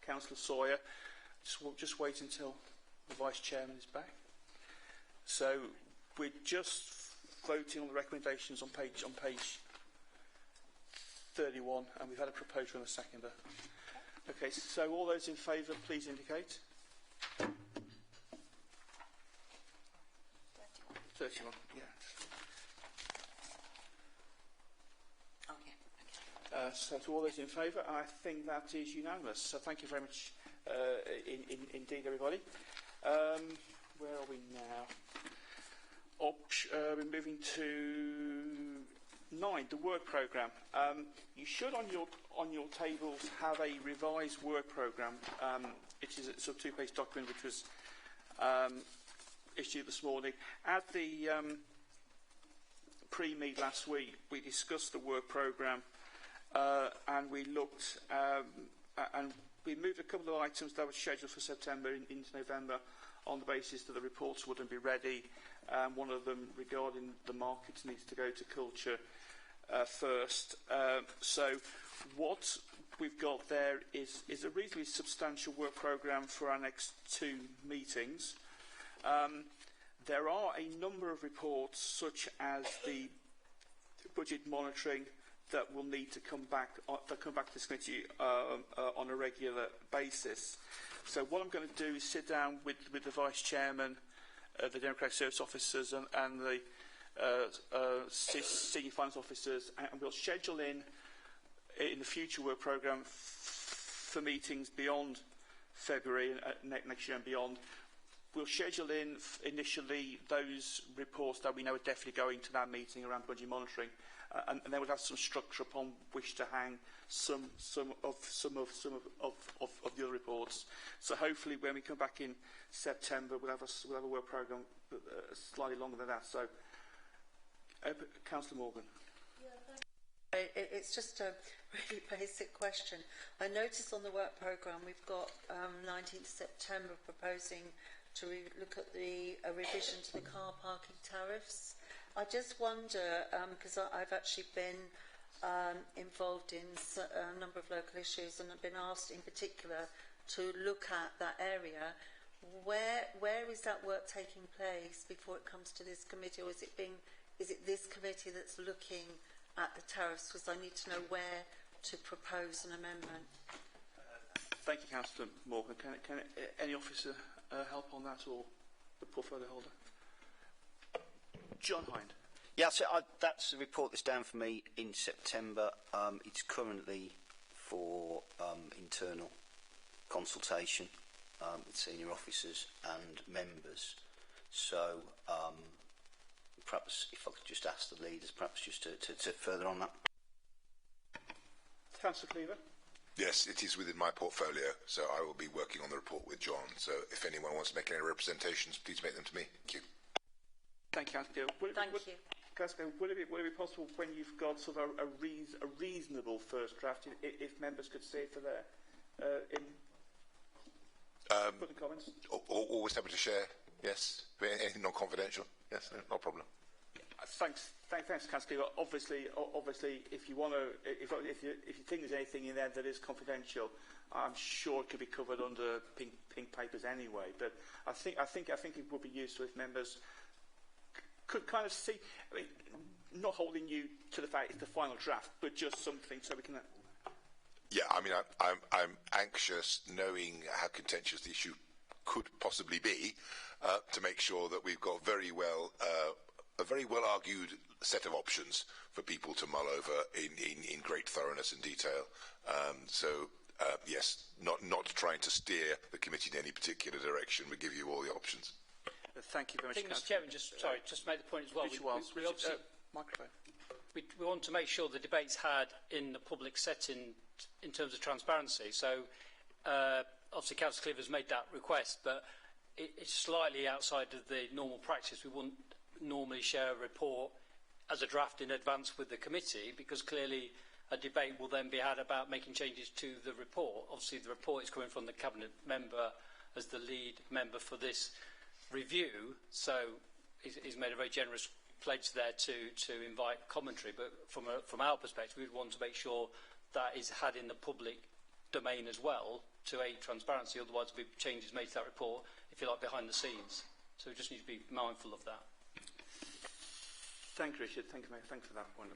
Councillor Sawyer. Just wait until the Vice Chairman is back. So we're just voting on the recommendations on page 31, and we've had a proposer and a seconder. Okay, so all those in favour, please indicate. 31, yeah. So to all those in favour, I think that is unanimous. So thank you very much indeed, everybody. Where are we now? we're moving to 9, the work programme. You should on your tables have a revised work programme. It is a sort of 2-page document which was issued this morning. At the pre-meet last week, we discussed the work programme and we looked and we moved a couple of items that were scheduled for September into November on the basis that the reports wouldn't be ready. One of them regarding the markets needs to go to culture first. So what we've got there is a reasonably substantial work programme for our next 2 meetings. There are a number of reports, such as the budget monitoring, that will need to come back to this committee on a regular basis. So what I'm going to do is sit down with the Vice Chairman, the Democratic Service Officers and the Senior Finance Officers, and we'll schedule in the future work programme for meetings beyond February next year and beyond. We'll schedule in initially those reports that we know are definitely going to that meeting around budget monitoring, and then we'll have some structure upon which to hang some of the other reports. So hopefully, when we come back in September, we'll have a work programme slightly longer than that. So, Councillor Morgan. It's just a really basic question. I noticed on the work programme we've got 19th September proposing to look at a revision to the car parking tariffs. I just wonder, because I've actually been involved in a number of local issues and I've been asked in particular to look at that area. Where is that work taking place before it comes to this committee, or is it this committee that's looking at the tariffs? Because I need to know where to propose an amendment. Thank you, Councillor Morgan. Can any officer help on that, or the portfolio holder? John Hind. Yeah, so that's a report that's down for me in September. It's currently for internal consultation with senior officers and members. So perhaps if I could just ask the leaders, perhaps just to further on that. Councillor Cleaver. Yes, it is within my portfolio, so I will be working on the report with John. So if anyone wants to make any representations, please make them to me. Thank you. Thank you, Councillor. Would it be possible, when you've got sort of a reasonable first draft, if members could see it for their put the comments? Always happy to share. Yes, anything non-confidential. Yes, no problem. Thanks, Councillor. Obviously, if you want to, if you think there's anything in there that is confidential, I'm sure it could be covered under pink papers anyway. But I think it would be useful if members could kind of see, I mean, not holding you to the fact it's the final draft, but just something so we can. Yeah, I mean, I'm anxious, knowing how contentious the issue could possibly be, to make sure that we've got a very well argued set of options for people to mull over in great thoroughness and detail. Yes, not trying to steer the committee in any particular direction, but give you all the options. Thank you very much, Mr. Chairman, just to make the point as well. We want to make sure the debate's had in the public setting in terms of transparency. So, obviously, Councillor Cleaver's made that request, but it's slightly outside of the normal practice. We wouldn't normally share a report as a draft in advance with the committee, because clearly a debate will then be had about making changes to the report. Obviously, the report is coming from the Cabinet member as the lead member for this review, so he's made a very generous pledge there to invite commentary. But from our perspective, we want to make sure that is had in the public domain as well, to aid transparency. Otherwise, there'll be changes made to that report, if you like, behind the scenes. So we just need to be mindful of that. Thank you, Richard. Thank you, mate. Thanks for that point.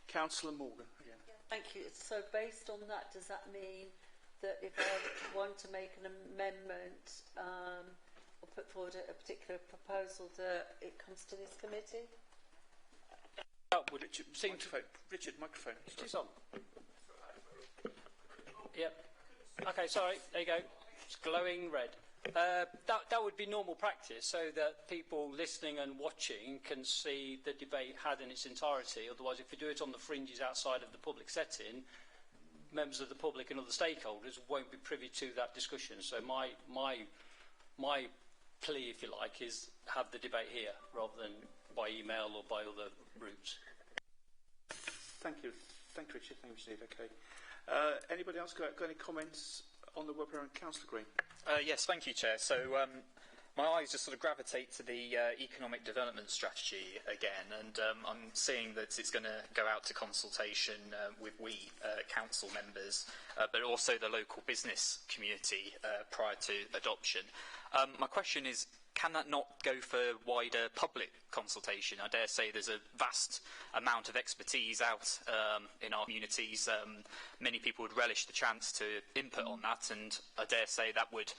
Councillor Morgan, again. Thank you. So based on that, does that mean that if I want to make an amendment or put forward a particular proposal, that it comes to this committee? Richard, microphone. It is on. Yep. Okay, sorry. There you go. It's glowing red. That would be normal practice, so that people listening and watching can see the debate had in its entirety. Otherwise, if you do it on the fringes outside of the public setting, members of the public and other stakeholders won't be privy to that discussion. So my plea, if you like, is have the debate here rather than by email or by other routes. Thank you. Thank you, Richard. Thank you, Steve. Okay. Anybody else got any comments on the work programme? Councillor Green. Yes, thank you, Chair. So my eyes just sort of gravitate to the economic development strategy again, and I'm seeing that it's going to go out to consultation with council members, but also the local business community prior to adoption. My question is, can that not go for wider public consultation? I dare say there's a vast amount of expertise out in our communities. Many people would relish the chance to input on that, and I dare say that would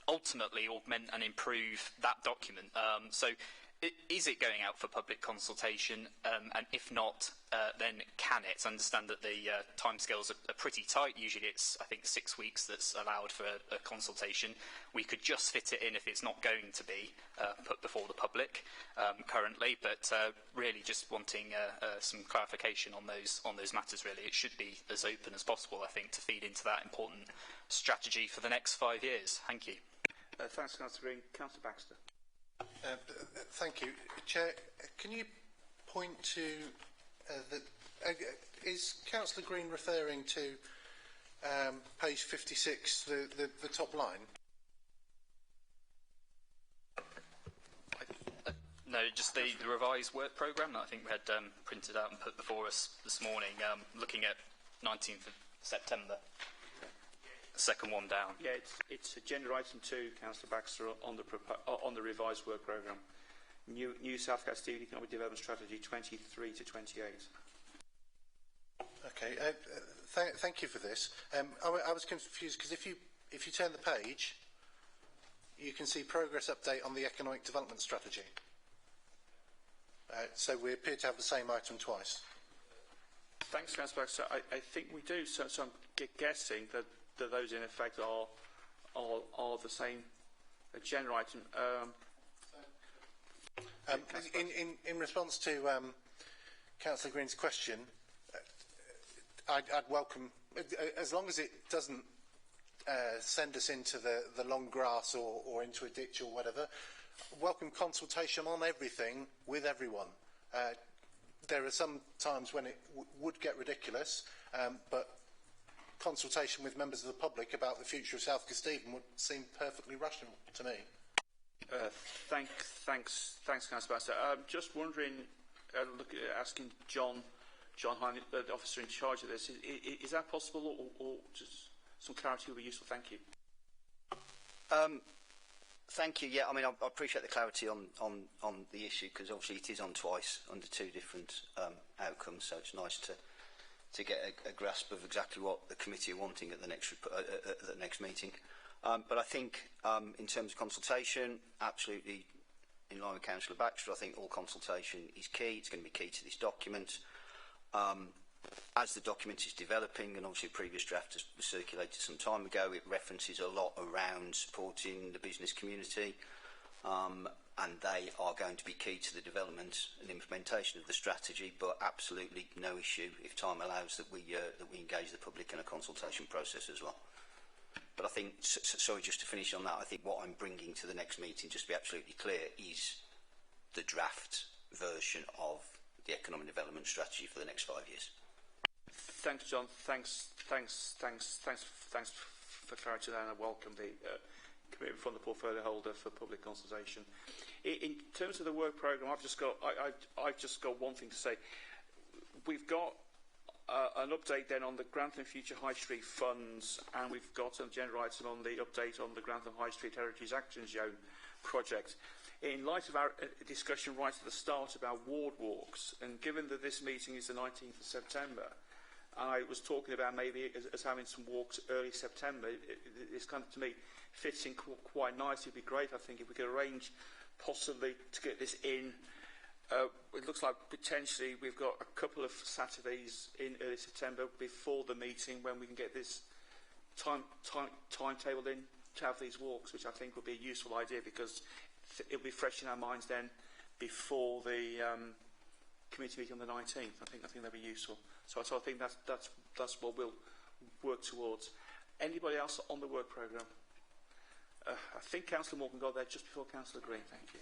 ultimately augment and improve that document. So is it going out for public consultation? And if not, then can it? I understand that the timescales are pretty tight. Usually it's, I think, 6 weeks that's allowed for a consultation. We could just fit it in if it's not going to be put before the public currently, but really just wanting some clarification on those matters, really. It should be as open as possible, I think, to feed into that important strategy for the next 5 years. Thank you. Thanks, Councillor Green. Councillor Baxter. Thank you. Chair, can you point to is Councillor Green referring to page 56, the top line? No, just the revised work programme that I think we had printed out and put before us this morning, looking at 19th of September. Second one down. Yeah, it's agenda item 2, Councillor Baxter, on the revised work programme. New South Coast Economic Development Strategy 23 to 28. Okay, thank you for this. I was confused because if you turn the page, you can see progress update on the economic development strategy. So we appear to have the same item twice. Thanks, Councillor Baxter. I think we do. So I'm guessing that those in effect are the same agenda item. In response to Councillor Green's question, I'd welcome, as long as it doesn't send us into the long grass or into a ditch or whatever, welcome consultation on everything with everyone. There are some times when it would get ridiculous, but consultation with members of the public about the future of South Kesteven would seem perfectly rational to me. Thanks, Councillor Baxter. Just wondering, asking John Hine, the officer in charge of this, is that possible, or just some clarity would be useful? Thank you. Thank you. Yeah, I mean, I appreciate the clarity on the issue, because obviously it is on twice under 2 different outcomes, so it's nice to get a grasp of exactly what the committee are wanting at the next meeting. But I think in terms of consultation, absolutely in line with Councillor Baxter, I think all consultation is key. It's going to be key to this document. As the document is developing, and obviously a previous draft was circulated some time ago, it references a lot around supporting the business community, and they are going to be key to the development and implementation of the strategy, but absolutely no issue, if time allows, that we engage the public in a consultation process as well. But I think, sorry, just to finish on that, I think what I'm bringing to the next meeting, just to be absolutely clear, is the draft version of the economic development strategy for the next 5 years. Thanks, John. Thanks for clarity there, and I welcome the commitment from the portfolio holder for public consultation. In terms of the work programme, I've just got one thing to say. We've got an update then on the Grantham Future High Street funds, and we've got an agenda item on the update on the Grantham High Street Heritage Action Zone project. In light of our discussion right at the start about ward walks, and given that this meeting is the 19th of September, I was talking about maybe as having some walks early September. It's kind of, to me, fits in quite nicely. It'd be great, I think, if we could arrange possibly to get this in. It looks like potentially we've got a couple of Saturdays in early September before the meeting when we can get this timetable in to have these walks, which I think would be a useful idea because it'll be fresh in our minds then before the committee meeting on the 19th. I think that'll be useful. So I think that's what we'll work towards. Anybody else on the work programme? I think Councillor Morgan got there just before Councillor Green. Thank you.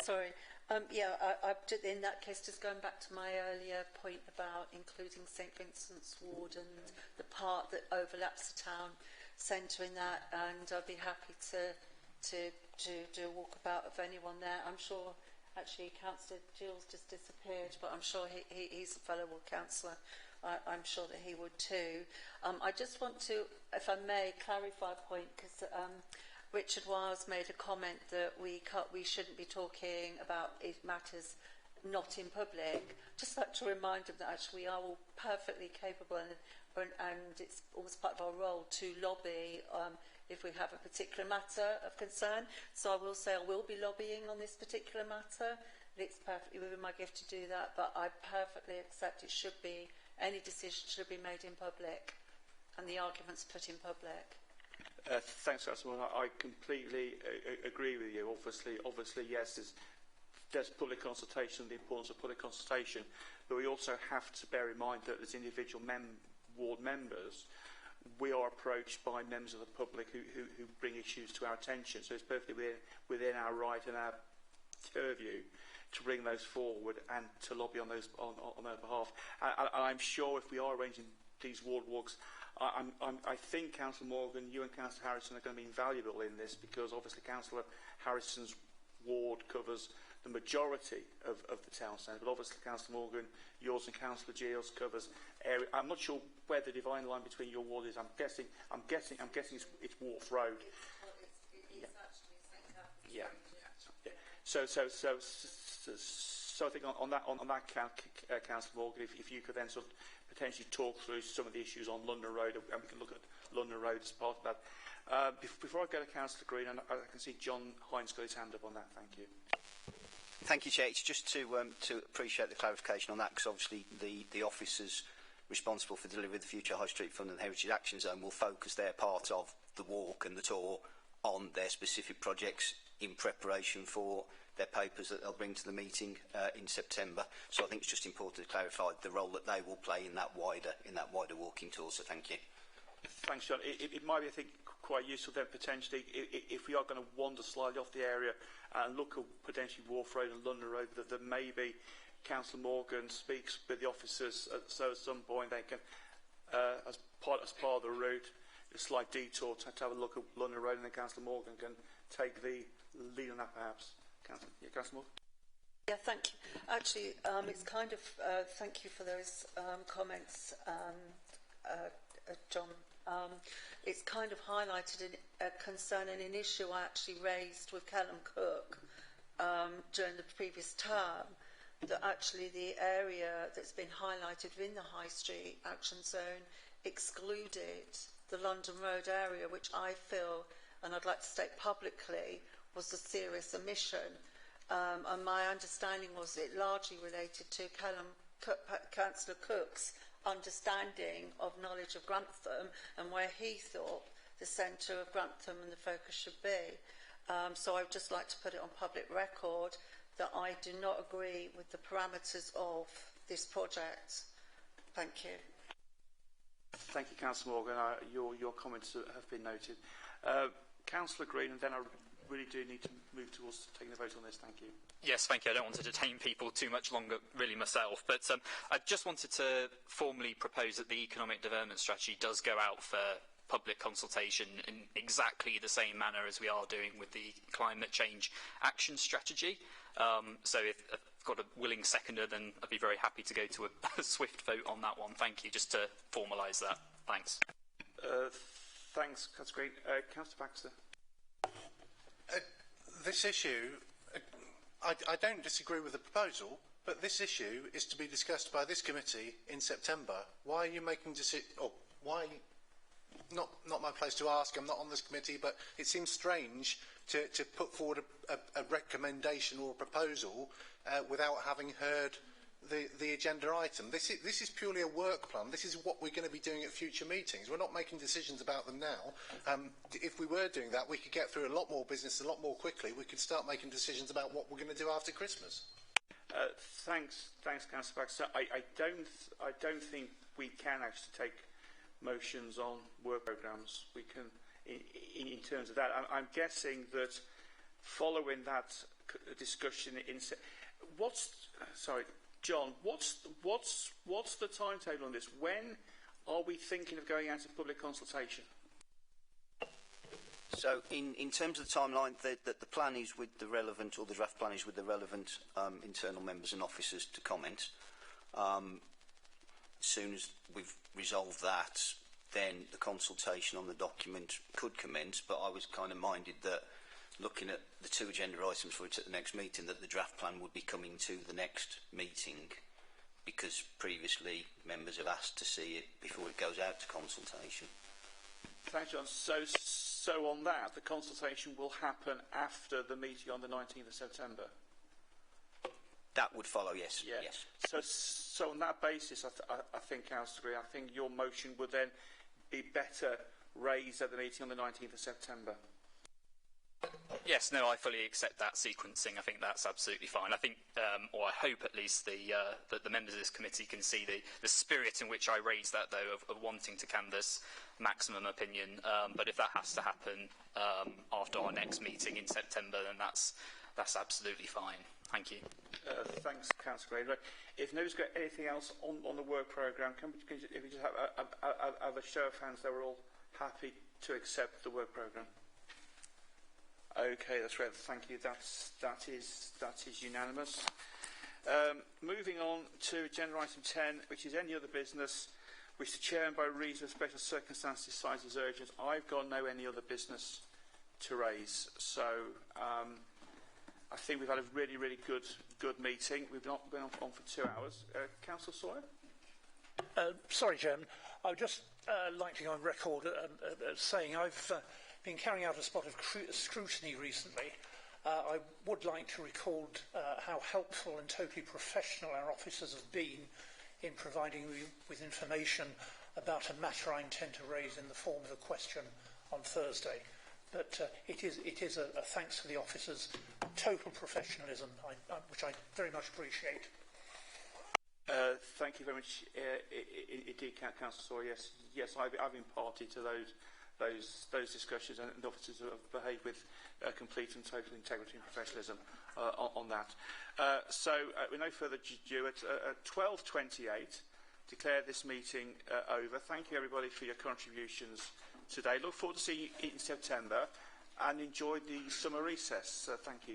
Sorry. In that case, just going back to my earlier point about including St Vincent's Ward and the part that overlaps the town centre in that, and I'd be happy to do a walkabout of anyone there. I'm sure, actually, Councillor Gilles just disappeared, but I'm sure he's a fellow ward councillor. I'm sure that he would too. I just want to, if I may, clarify a point, because Richard Wiles made a comment that we shouldn't be talking about matters not in public. Just like to remind them that actually we are all perfectly capable and it's almost part of our role to lobby if we have a particular matter of concern. So I will say I will be lobbying on this particular matter. It's perfectly within my gift to do that, but I perfectly accept any decision should be made in public and the arguments put in public. Thanks, Councillor. I completely agree with you. Obviously, yes, there's public consultation, the importance of public consultation, but we also have to bear in mind that as individual ward members, we are approached by members of the public who bring issues to our attention. So it's perfectly within our right and our purview to bring those forward and to lobby on their behalf. And I'm sure if we are arranging these ward walks, I think, Councillor Morgan, you and Councillor Harrison are going to be invaluable in this because obviously Councillor Harrison's ward covers the majority of the town centre, but obviously Councillor Morgan, yours and Councillor Gilles covers area. I'm not sure where the dividing line between your ward is. I'm guessing it's Wharf Road. Yeah. So I think on that Councillor Morgan, if you could then sort of potentially talk through some of the issues on London Road, and we can look at London Road as part of that. Before I go to Councillor Green, and I can see John Hines got his hand up on that. Thank you. Thank you, Chair. It's just to appreciate the clarification on that, because obviously the officers responsible for delivering the Future High Street Fund and the Heritage Action Zone will focus their part of the walk and the tour on their specific projects in preparation for their papers that they'll bring to the meeting in September. So I think it's just important to clarify the role that they will play in that wider walking tour. So thank you. Thanks, John. It might be, I think, quite useful then potentially if we are going to wander slightly off the area and look at potentially Wharf Road and London Road, that maybe Councillor Morgan speaks with the officers, so at some point they can, as part of the route, a slight detour to have a look at London Road, and then Councillor Morgan can take the lead on that perhaps. Councillor Morgan? Yeah, thank you. Actually, it's kind of, thank you for those comments, John. It's kind of highlighted a concern and an issue I actually raised with Callum Cook during the previous term, that actually the area that's been highlighted within the High Street Action Zone excluded the London Road area, which I feel, and I'd like to state publicly, was a serious omission. And my understanding was it largely related to Councillor Cook's understanding of knowledge of Grantham and where he thought the centre of Grantham and the focus should be. So I would just like to put it on public record that I do not agree with the parameters of this project. Thank you. Thank you, Councillor Morgan. Your comments have been noted. Councillor Green, and then I really do need to move towards taking the vote on this. Thank you. Yes, thank you. I don't want to detain people too much longer, really, myself. But I just wanted to formally propose that the economic development strategy does go out for public consultation in exactly the same manner as we are doing with the climate change action strategy. So if I've got a willing seconder, then I'd be very happy to go to a swift vote on that one. Thank you. Just to formalise that. Thanks. Thanks. That's great. Councillor Baxter. This issue, I don't disagree with the proposal, but this issue is to be discussed by this committee in September. Why are you making decisions? Oh, why? Not my place to ask. I'm not on this committee, but it seems strange to put forward a recommendation or a proposal without having heard the agenda item. This is purely a work plan. This is what we're going to be doing at future meetings. We're not making decisions about them now. If we were doing that, we could get through a lot more business a lot more quickly. We could start making decisions about what we're going to do after Christmas. Thanks, Councillor Baxter. I don't think we can actually take motions on work programmes. We can, in terms of that. I'm guessing that following that discussion John, what's the timetable on this? When are we thinking of going out of public consultation? So, in terms of the timeline, the plan is with the relevant, or the draft plan is with the relevant internal members and officers to comment. As soon as we've resolved that, then the consultation on the document could commence, but I was kind of minded that, looking at the two agenda items for it at the next meeting, that the draft plan would be coming to the next meeting, because previously members have asked to see it before it goes out to consultation. Thanks, John. So on that, the consultation will happen after the meeting on the 19th of September? That would follow, yes. Yeah. Yes. So on that basis, I think, Councillor Green, I think your motion would then be better raised at the meeting on the 19th of September. Yes, no, I fully accept that sequencing. I think that's absolutely fine. I think, or I hope at least, that the members of this committee can see the spirit in which I raised that, though, of wanting to canvass maximum opinion. But if that has to happen after our next meeting in September, then that's absolutely fine. Thank you. Thanks, Councillor Gray. If nobody's got anything else on the work programme, if we just have a show of hands that we're all happy to accept the work programme. Okay, that's right. Thank you. That is unanimous. Moving on to agenda item 10, which is any other business which the Chairman, by reason of special circumstances, decides is urgent. I've got no any other business to raise. So I think we've had a really, really good meeting. We've not been on for 2 hours. Councillor Sawyer? Sorry, Chairman. I would just like to go on record saying I've been carrying out a spot of scrutiny recently. I would like to record how helpful and totally professional our officers have been in providing me with information about a matter I intend to raise in the form of a question on Thursday. But it is a thanks to the officers' total professionalism, which I very much appreciate. Thank you very much indeed, Councillor Sawyer. Yes, I've been party to those discussions, and the officers have behaved with complete and total integrity and professionalism on that. So, with no further ado, at 12:28, declare this meeting over. Thank you, everybody, for your contributions today. Look forward to seeing you in September, and enjoy the summer recess. Thank you.